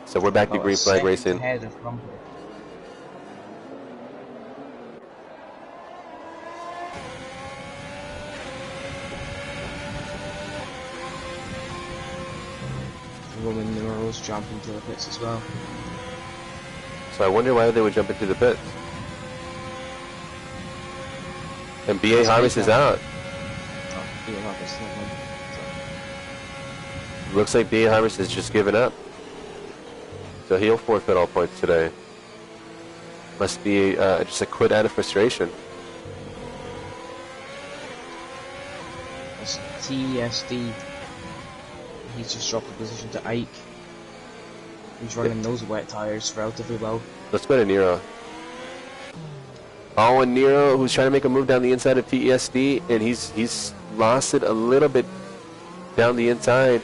So we're back to green flag racing. Ahead of Grumpy. Roman numerals jumping to the pits as well. So I wonder why they would jump into the pits. And B.A. Harvest is out. Oh, B.A. Harvest. Looks like B.A. Harvest has just given up. So he'll forfeit all points today. Must be just a quit out of frustration. That's TSD. He's just dropped the position to Ike. He's running those wet tires relatively well. Let's go to Nero. Oh, and Nero, who's trying to make a move down the inside of TESD, and he's lost it a little bit down the inside.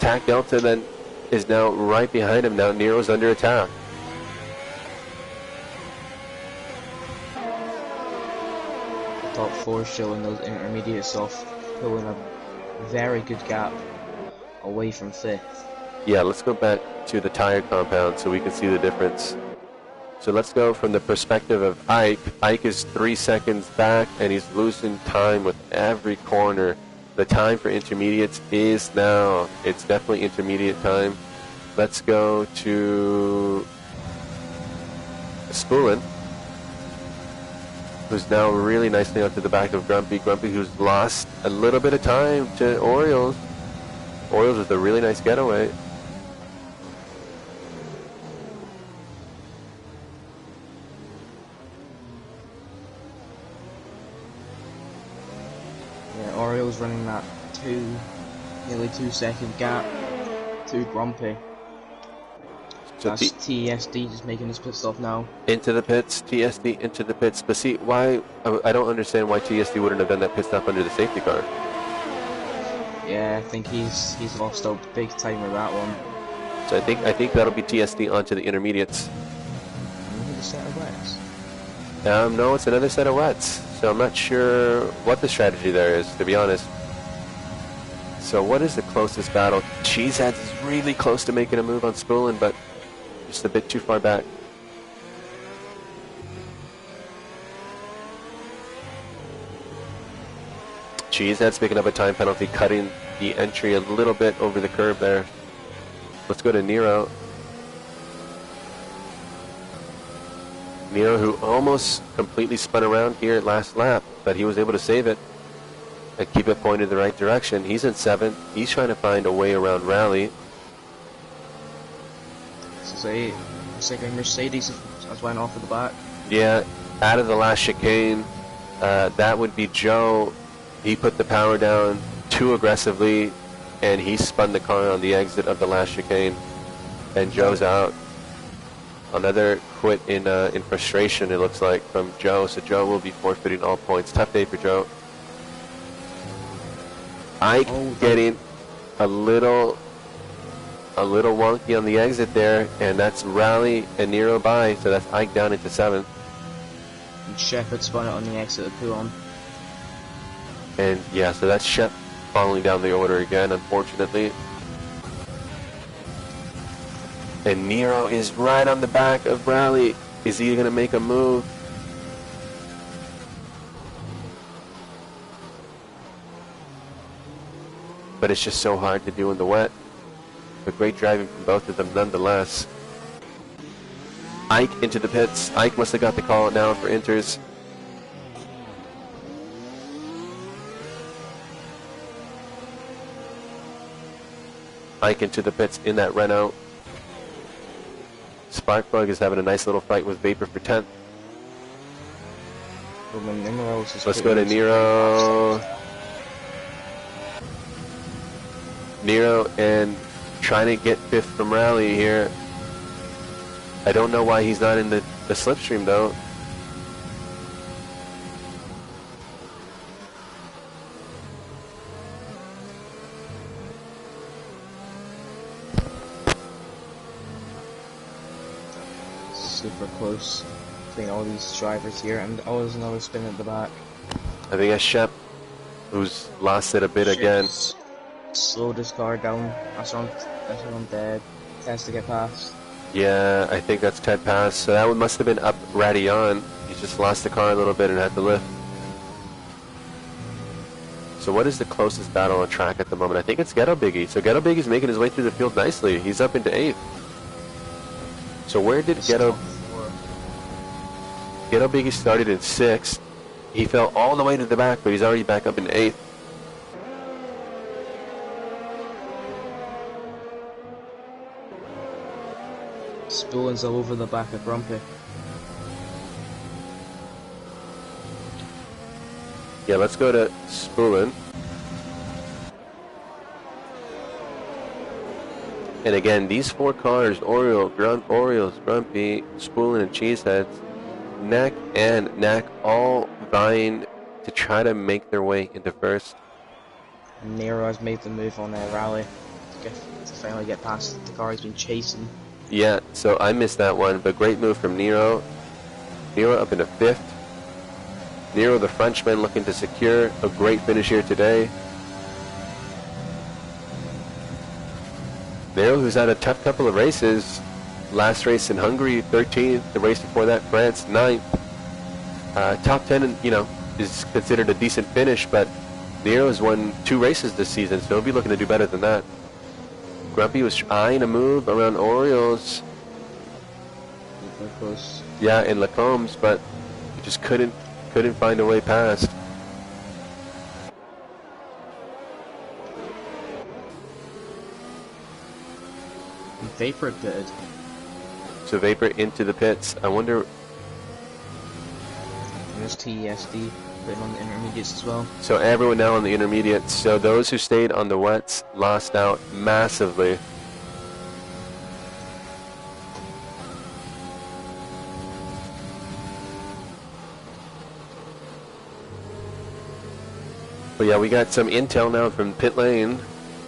Tack Delta then is now right behind him. Now Nero's under attack. Top 4 showing those intermediates off, pulling a very good gap away from 5th. Yeah, let's go back to the tire compound so we can see the difference. So let's go from the perspective of Ike. Ike is 3 seconds back, and he's losing time with every corner. The time for intermediates is now. It's definitely intermediate time. Let's go to Spoolin, who's now really nicely out to the back of Grumpy. Grumpy, who's lost a little bit of time to Orioles. Orioles with a really nice getaway. Yeah, Orioles running that nearly 2-second gap to Grumpy. So that's TSD just making his pit stop now. Into the pits, TSD into the pits. But see, why? I don't understand why TSD wouldn't have done that pit stop under the safety car. Yeah, I think he's lost out big time with that one. So I think that'll be TSD onto the intermediates. Another set of wets. No, it's another set of wets. So I'm not sure what the strategy there is, to be honest. So what is the closest battle? Cheeseheads is really close to making a move on Spoolin, but just a bit too far back. Cheesehead's picking up a time penalty, cutting the entry a little bit over the curb there. Let's go to Nero. Nero, who almost completely spun around here at last lap, but he was able to save it and keep it pointed the right direction. He's in 7th. He's trying to find a way around Rally. So it's like a Mercedes has went off at the back. Yeah, out of the last chicane, that would be Joe. He put the power down too aggressively, and he spun the car on the exit of the last chicane, and Joe's out. Another quit in frustration, it looks like, from Joe, so Joe will be forfeiting all points. Tough day for Joe. Ike getting a little wonky on the exit there, and that's Rally and Nero by, so that's Ike down into 7th. And Shepard spun it on the exit of Puon. And yeah, so that's Shep falling down the order again, unfortunately. And Nero is right on the back of Rally. Is he going to make a move? But it's just so hard to do in the wet. But great driving from both of them nonetheless. Ike into the pits. Ike must have got the call now for inters. hike into the pits in that Renault. Sparkplug is having a nice little fight with Vapor for 10th. Let's go to Nero. Nero and trying to get 5th from Rally here. I don't know why he's not in the slipstream though. Super close between all these drivers here, and always another spin at the back. I think that's Shep who's lost it a bit again. Slowed his car down. That's on dead. Tends to get past. Yeah, I think that's Ted Pass. So that one must have been up Radion. He just lost the car a little bit and had to lift. So what is the closest battle on track at the moment? I think it's Ghetto Biggie. So Ghetto Biggie's making his way through the field nicely. He's up into 8th. So where did Ghetto Biggie started in 6th? He fell all the way to the back, but he's already back up in 8th. Spooling's all over the back of Grumpy. Yeah, let's go to Spoolin. And again, these 4 cars, Orioles, Grumpy, Spoolin, and Cheeseheads, neck and neck, all vying to try to make their way into first. Nero has made the move on their rally to finally get past the car he's been chasing. Yeah, so I missed that one, but great move from Nero. Nero up into 5th. Nero, the Frenchman, looking to secure a great finish here today. Nero, who's had a tough couple of races. Last race in Hungary, 13th. The race before that, France, 9th. Top 10, is considered a decent finish, but Nero has won 2 races this season, so he'll be looking to do better than that. Grumpy was eyeing a move around Orioles. Yeah, in Lacombs, but he just couldn't find a way past. Vapor did. So Vapor into the pits. I wonder. And there's TESD putting on the intermediates as well. So everyone now on the intermediates. So those who stayed on the wets lost out massively. But yeah, we got some intel now from pit lane.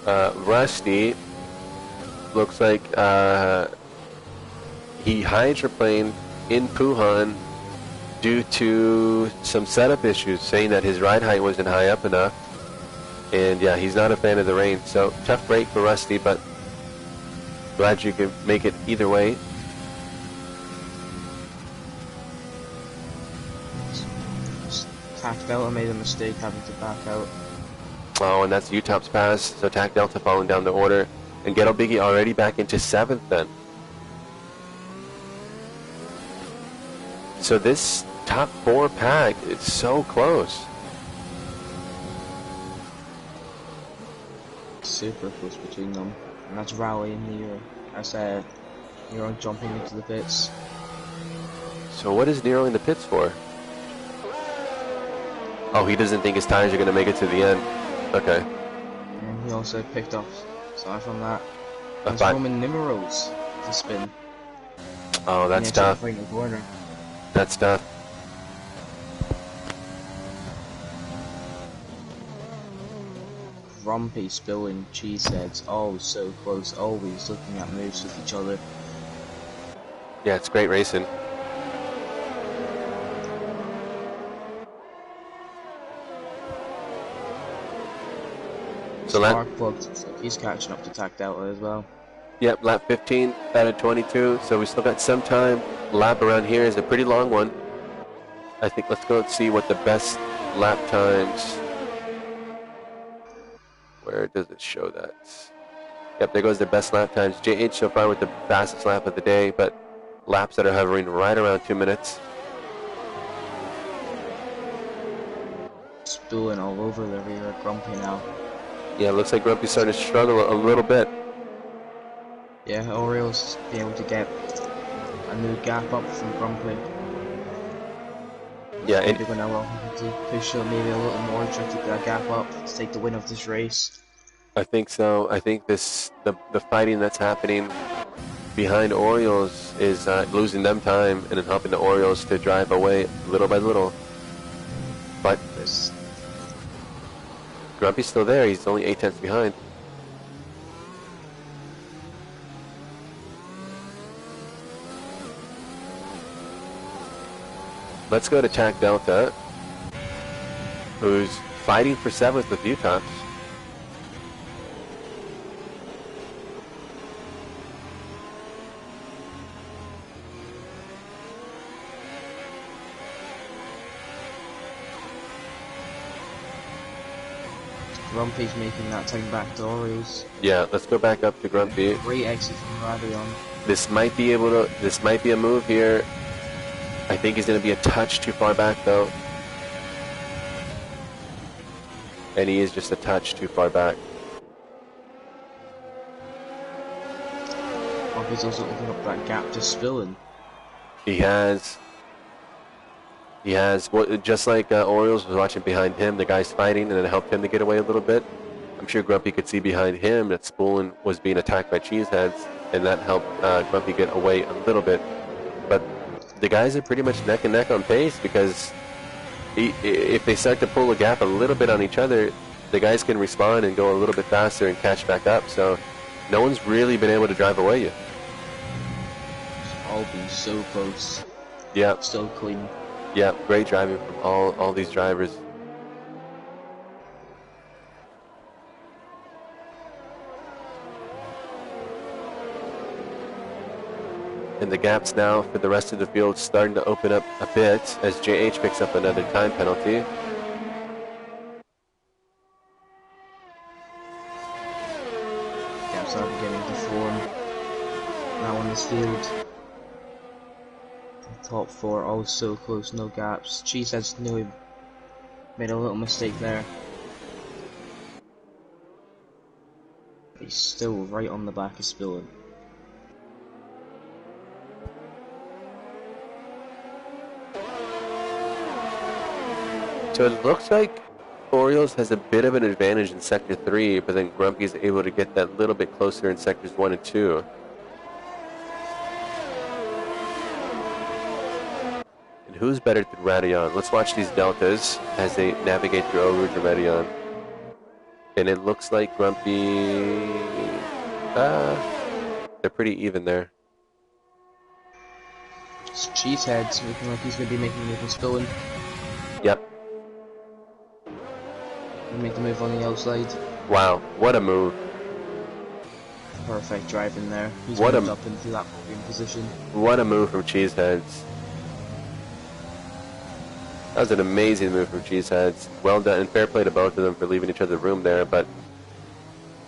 Rusty looks like he hydroplaned in Puhan due to some setup issues, saying that his ride height wasn't high up enough. And yeah, he's not a fan of the rain. So tough break for Rusty, but glad you could make it either way. Tac Delta made a mistake having to back out. Oh, and that's UTOP's pass. So Tac Delta falling down the order. And Ghetto Biggie already back into 7th then. So this top 4 pack is so close. Super close between them. And that's Rally and Nero. That's Nero jumping into the pits. So what is Nero in the pits for? Oh, he doesn't think his tires are going to make it to the end. Okay. And he also picked up, aside from that, A there's five. Roman numerals to spin. Oh, that's tough. In the corner. That's tough. Grumpy, Spilling, Cheeseheads, all so close, always looking at moves with each other. Yeah, it's great racing. So Sparkplug, he's catching up to Tac Delta as well. Yep, lap 15 out of 22, so we still got some time. Lap around here is a pretty long one. I think let's go and see what the best lap times. Where does it show that? Yep, there goes the best lap times. JH so far with the fastest lap of the day, but laps that are hovering right around 2 minutes. Spooling all over the rear, Grumpy now. Yeah, it looks like Grumpy's starting to struggle a little bit. Yeah, Orioles be able to get a new gap up from Grumpy. Yeah, and Probably going to allow him to push up maybe a little more, try to get a gap up to take the win of this race. I think so. I think the fighting that's happening behind Orioles is losing them time and then helping the Orioles to drive away little by little. But This Grumpy's still there. He's only 8 tenths behind. Let's go to Tack Delta, who's fighting for 7th with Utah. Grumpy's making that time back to Orioles. Yeah, let's go back up to Grumpy. Great exit from Radion. This might be a move here. I think he's going to be a touch too far back though. And he is just a touch too far back. Grumpy's also opening up that gap to Spillin. He has, well, just like Orioles was watching behind him, the guy's fighting, and it helped him to get away a little bit. I'm sure Grumpy could see behind him that Spoolin was being attacked by Cheeseheads, and that helped Grumpy get away a little bit. But the guys are pretty much neck and neck on pace, because if they start to pull a gap a little bit on each other, the guys can respond and go a little bit faster and catch back up. So no one's really been able to drive away yet. All been so close. Yeah. So clean. Yeah, great driving from all these drivers. And the gaps now for the rest of the field starting to open up a bit as JH picks up another time penalty. Gaps are beginning to form now on this field. The top four all so close, no gaps. Cheeseheads knew he made a little mistake there. He's still right on the back of Spillin. So it looks like Orioles has a bit of an advantage in Sector 3, but then Grumpy's able to get that little bit closer in Sectors 1 and 2. And who's better than Radion? Let's watch these deltas as they navigate through Eau Rouge and Radion. And it looks like Grumpy... they're pretty even there. It's Cheeseheads looking like he's going to be making a move on Spillin. Yep. Make the move on the outside. Wow, what a move. Perfect driving there. He's What moved a- up into that podium position. What a move from Cheeseheads. That was an amazing move from Cheeseheads. Well done, and fair play to both of them for leaving each other room there, but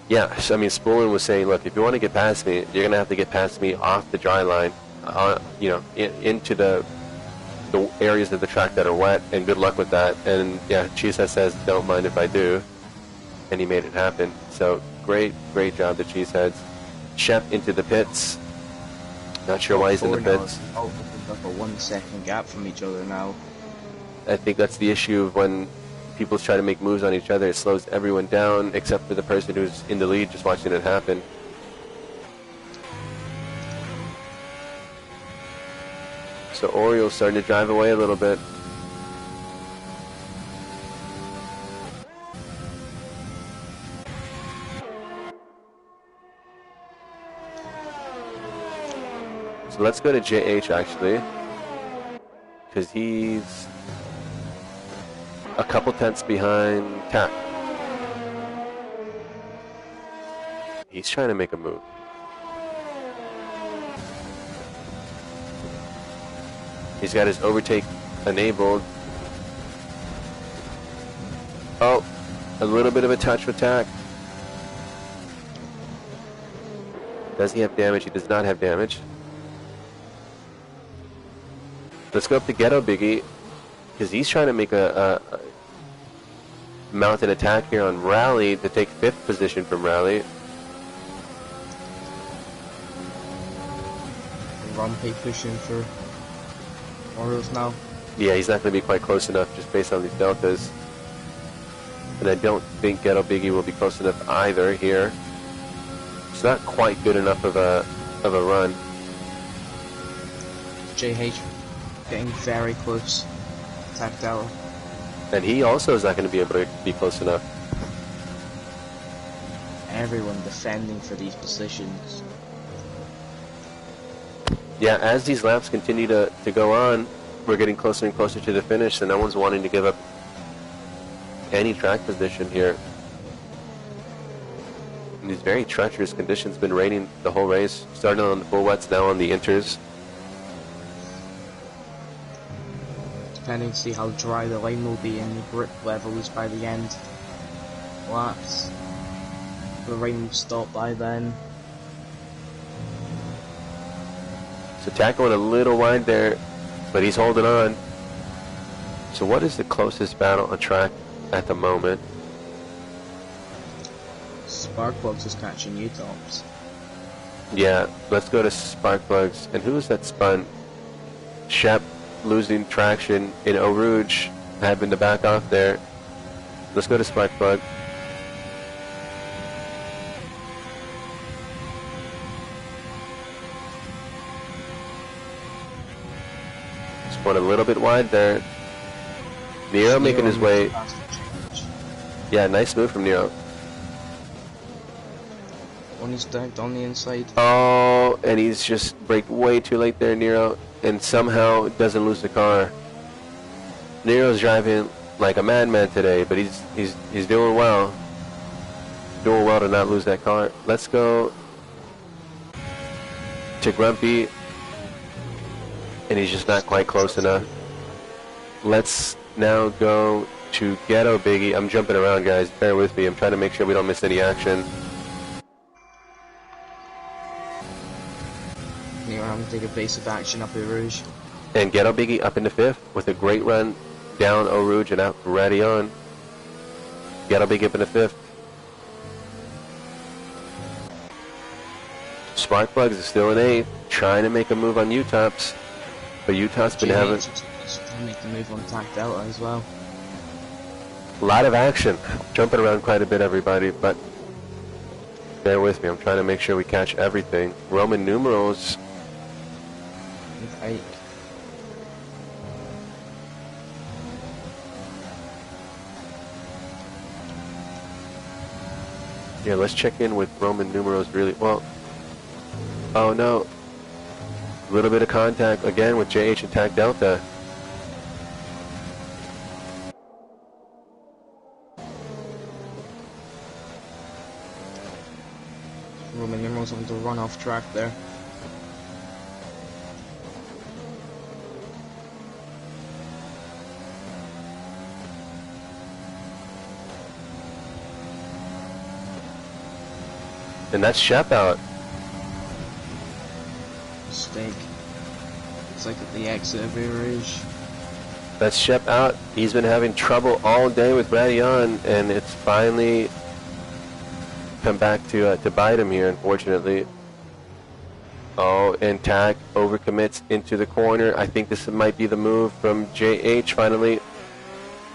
yeah, I mean, Spoolin was saying, look, if you want to get past me, you're going to have to get past me off the dry line, into the areas of the track that are wet, and good luck with that. And yeah, Cheesehead says, don't mind if I do, and he made it happen. So great job to Cheeseheads. Shep into the pits. Not sure why he's in the pits. Oh, opened up a 1 second gap from each other now. I think that's the issue of when people try to make moves on each other. It slows everyone down except for the person who's in the lead just watching it happen. So Orioles starting to drive away a little bit. So let's go to JH actually, because he's a couple tenths behind Tack. He's trying to make a move. He's got his overtake enabled. Oh, a little bit of a touch with Tack. Does he have damage? He does not have damage. Let's go up to Ghetto Biggie, because he's trying to make a mounted attack here on Rally to take 5th position from Rally. Grumpy pushing for Orioles now. Yeah, he's not going to be quite close enough just based on these deltas. And I don't think Ghetto Biggie will be close enough either here. It's not quite good enough of a run. JH getting very close. Tactile. And he also is not going to be able to be close enough. Everyone defending for these positions. Yeah, as these laps continue to go on, we're getting closer and closer to the finish, and no one's wanting to give up any track position here. In these very treacherous conditions, been raining the whole race, starting on the full wets, now on the inters. Depending to see how dry the line will be and the grip levels by the end laps. The rain will stop by then. So Tack going a little wide there, but he's holding on. So what is the closest battle on track at the moment? Sparkplugs is catching U-tops. Yeah, let's go to Sparkplugs. And who is that spun? Shep losing traction in Eau Rouge, having to back off there. Let's go to Sparkplug. Spun a little bit wide there. Nero making his way. Yeah, nice move from Nero. One is dunked on the inside. Oh, and he's just braked way too late there, Nero, and somehow doesn't lose the car. Nero's driving like a madman today, but he's doing well. Doing well to not lose that car. Let's go to Grumpy, and he's just not quite close enough. Let's now go to Ghetto Biggie. I'm jumping around, guys. Bear with me. I'm trying to make sure we don't miss any action. Nero having to take a basic action up Eau Rouge. And Ghetto Biggie up into 5th with a great run down Eau Rouge and out Radion. Ghetto Biggie up into 5th. Sparkplugs is still in 8th, trying to make a move on U-Tops. But U-Tops been having to make the move on Tac Delta as well. a lot of action. Jumping around quite a bit, everybody, but bear with me. I'm trying to make sure we catch everything. Roman numerals. Right. Yeah, let's check in with Roman numerals really well. Oh no. A little bit of contact again with JH and Tac Delta. Roman numerals having to run off track there. And that's Shep out. Mistake. It's like at the exit of Eau Rouge. That's Shep out. He's been having trouble all day with Radion, and it's finally come back to bite him here, unfortunately. Oh, and Tac overcommits into the corner. I think this might be the move from JH finally.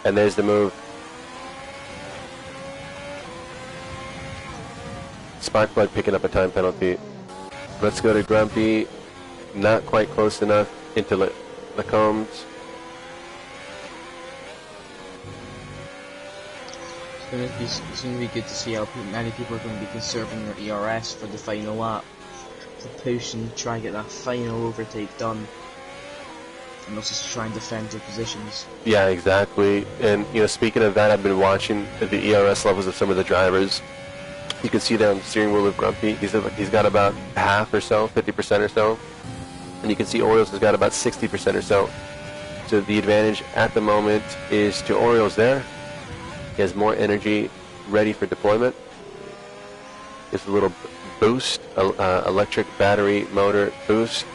And there's the move. Sparkplug picking up a time penalty. Let's go to Grumpy. Not quite close enough into Lacombs. It's going to be good to see how many people are going to be conserving their ERS for the final lap to push and try and get that final overtake done, and also to try and defend their positions. Yeah, exactly. And you know, speaking of that, I've been watching the ERS levels of some of the drivers. You can see there on the steering wheel of Grumpy, he's got about half or so, 50% or so, and you can see Orioles has got about 60% or so. So the advantage at the moment is to Orioles there. He has more energy ready for deployment. Just a little boost, electric battery motor boost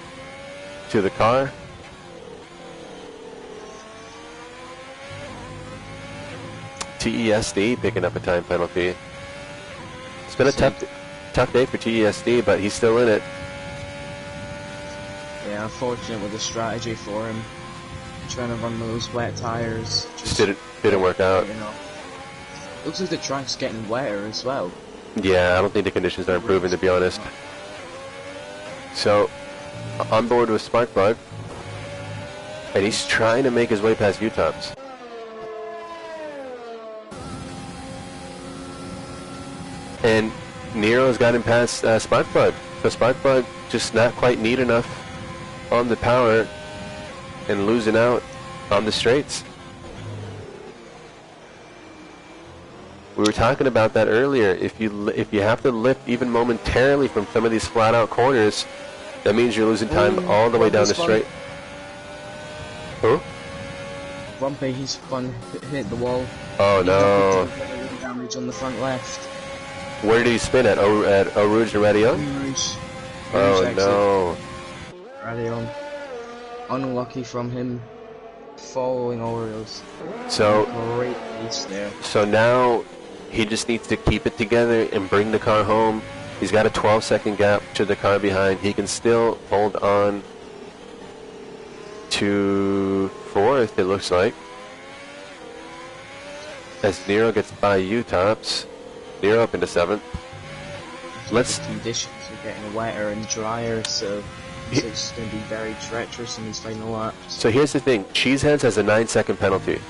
to the car. TESD picking up a time penalty. It's been a tough day for TESD, but he's still in it. Yeah, unfortunate with the strategy for him. Trying to run those wet tires. Just didn't work out. You know. Looks like the track's getting wetter as well. Yeah, I don't think the conditions are improving, to be honest. So, on board with Sparkplug, and he's trying to make his way past U-Tops. And Nero's got him past Sparkplug. So Sparkplug just not quite neat enough on the power and losing out on the straights. We were talking about that earlier. If you have to lift even momentarily from some of these flat out corners, that means you're losing time all the way down the straight. Who? Grumpy, he's spun, hit the wall. Oh no. Damage on the front left. Where did he spin at? At Eau Rouge Radio? Oh no. Radio. Unlucky from him. Following Orioles. So great pace there. So now he just needs to keep it together and bring the car home. He's got a 12-second gap to the car behind. He can still hold on to fourth, it looks like. As Nero gets by U-Tops. Nero up into seventh. Conditions are getting wetter and drier, so it's going to be very treacherous in these final laps. So here's the thing. Cheeseheads has a 9-second penalty.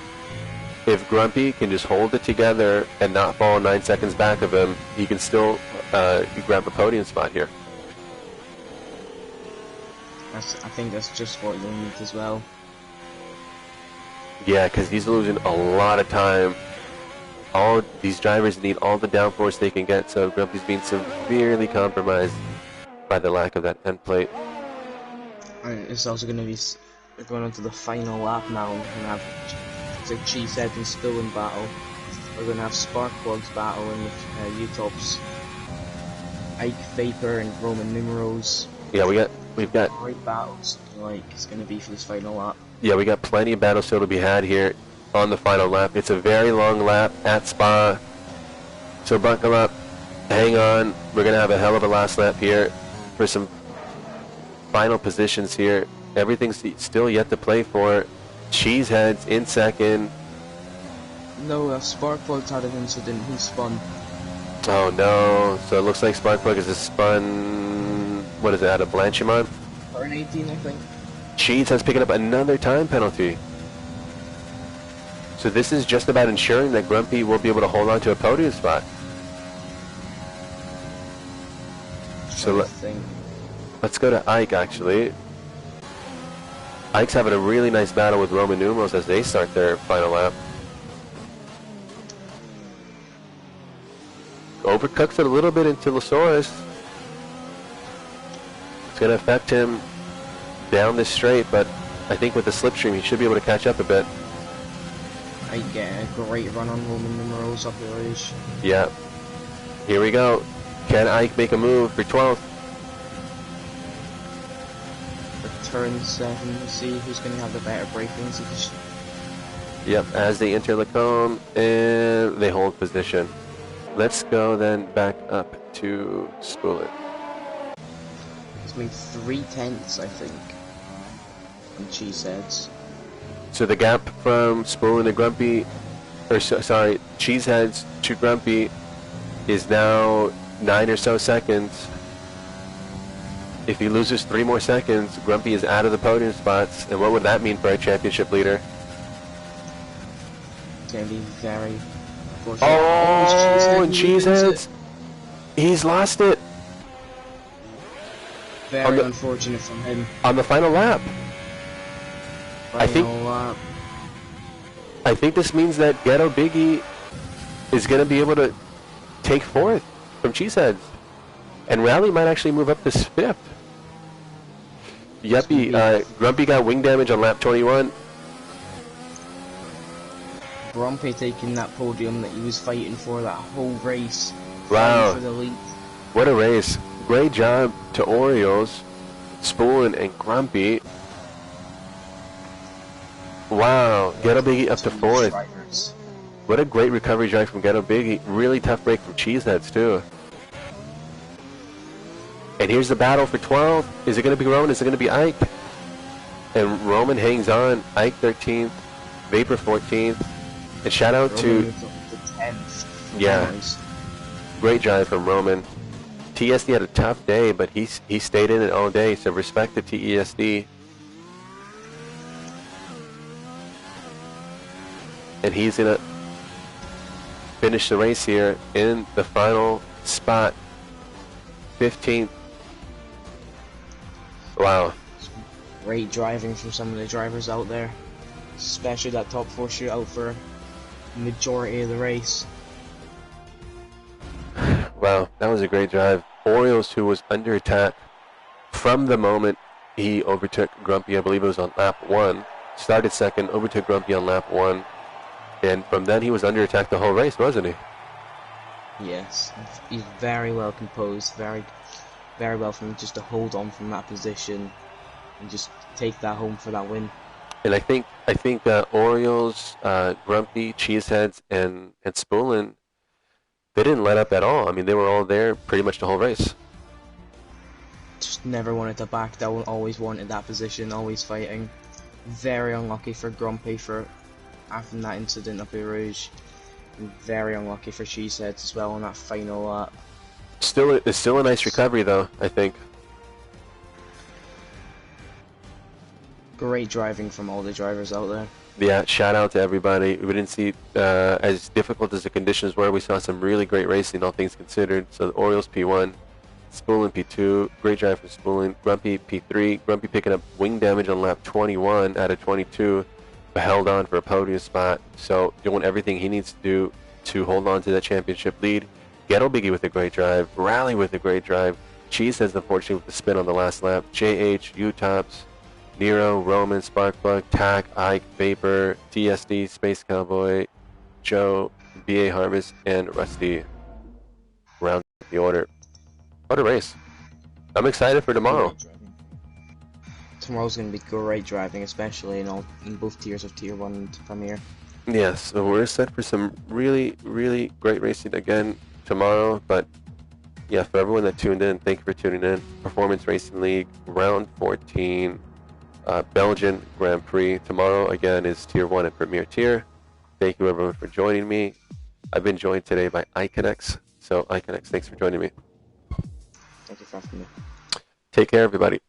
If Grumpy can just hold it together and not fall 9 seconds back of him, he can still grab a podium spot here. I think that's just what you'll need as well. Yeah, because he's losing a lot of time. All these drivers need all the downforce they can get, so Grumpy's being severely compromised by the lack of that end plate. And it's also going to be going on to the final lap now. We're going to have Cheesehead and Spillin battle. We're going to have Sparkplug's battle in the U-Tops. Ike Vapor and Roman Numerals. Yeah, we've got great battles. Like it's going to be for this final lap. Yeah, we got plenty of battles still to be had here on the final lap. It's a very long lap at Spa, so buckle up, hang on. We're gonna have a hell of a last lap here for some final positions here. Everything's still yet to play for. Cheesehead's in second. No, Sparkplug's had an incident. He spun. Oh no! So it looks like Sparkplug is a spun. What is it? Out of Blanchimont? Turn 18, I think. Cheesehead's picking up another time penalty. So this is just about ensuring that Grumpy will be able to hold on to a podium spot. So let's go to Ike, actually. Ike's having a really nice battle with Roman Numerals as they start their final lap. Overcooks it a little bit into Losaurus. It's going to affect him down this straight, but I think with the slipstream he should be able to catch up a bit. I get a great run on Roman Numerals up the ridge. Yeah. Here we go. Can Ike make a move for 12th? For turn 7, we'll see who's going to have the better braking position. Yep, as they enter Lacombe, and they hold position. Let's go then back up to Spoolet. He's made 3/10, I think, on Cheeseheads. So the gap from Spoolin to Grumpy, sorry, Cheeseheads to Grumpy is now 9 or so seconds. If he loses 3 more seconds, Grumpy is out of the podium spots. And what would that mean for our championship leader? It's going to be very unfortunate. Oh, and Cheeseheads, he's lost it. Very unfortunate from him. On the final lap. I think this means that Ghetto Biggie is going to be able to take 4th from Cheeseheads. And Rally might actually move up to 5th. Yuppie, Grumpy got wing damage on lap 21. Grumpy taking that podium that he was fighting for that whole race. Wow. For the lead. What a race. Great job to Orioles, Spoolin, and Grumpy. Wow, Ghetto Biggie up to 4th. What a great recovery drive from Ghetto Biggie. Really tough break from Cheeseheads, too. And here's the battle for 12. Is it going to be Roman? Is it going to be Ike? And Roman hangs on. Ike 13th, Vapor 14th. And shout out Roman to moved up to 10th. Yeah. Great drive from Roman. TSD had a tough day, but he stayed in it all day. So respect to TESD. And he's gonna finish the race here in the final spot, 15th. Wow. Great driving from some of the drivers out there, especially that top 4 shootout for the majority of the race. Wow, that was a great drive. Orioles, who was under attack from the moment he overtook Grumpy, I believe it was on lap 1, started second, overtook Grumpy on lap 1, and from then he was under attack the whole race, wasn't he? Yes, he's very well composed, very well from just to hold on from that position and just take that home for that win. And I think Orioles, Grumpy, Cheeseheads, and Spoolin, they didn't let up at all. I mean, they were all there pretty much the whole race. Just never wanted to back down, always wanted that position, always fighting. Very unlucky for Grumpy for having that incident up at Rouge. And very unlucky for Cheeseheads as well on that final lap. It's still a nice recovery though, I think. Great driving from all the drivers out there. Yeah, shout out to everybody. We didn't see, as difficult as the conditions were, we saw some really great racing, all things considered. So the Orioles P1, Spoolin P2, great drive from Spoolin, Grumpy P3, Grumpy picking up wing damage on lap 21 out of 22, but held on for a podium spot. So doing everything he needs to do to hold on to that championship lead. Ghetto Biggie with a great drive, Rally with a great drive, Cheeseheads unfortunately with the spin on the last lap, JH, U-Tops, Nero, Roman, Sparkplug, Tack, Ike, Vapor, TSD, Space Cowboy, Joe, BA Harvest, and Rusty round the order. What a race. I'm excited for tomorrow. Tomorrow's going to be great driving, especially in both tiers of Tier 1 and Premier. Yes, so we're set for some really, really great racing again tomorrow, but yeah, for everyone that tuned in, thank you for tuning in. Performance Racing League, round 14. Belgian Grand Prix. Tomorrow, again, is Tier 1 and Premier Tier. Thank you, everyone, for joining me. I've been joined today by Iconex. So, Iconex, thanks for joining me. Thank you for having me. Take care, everybody.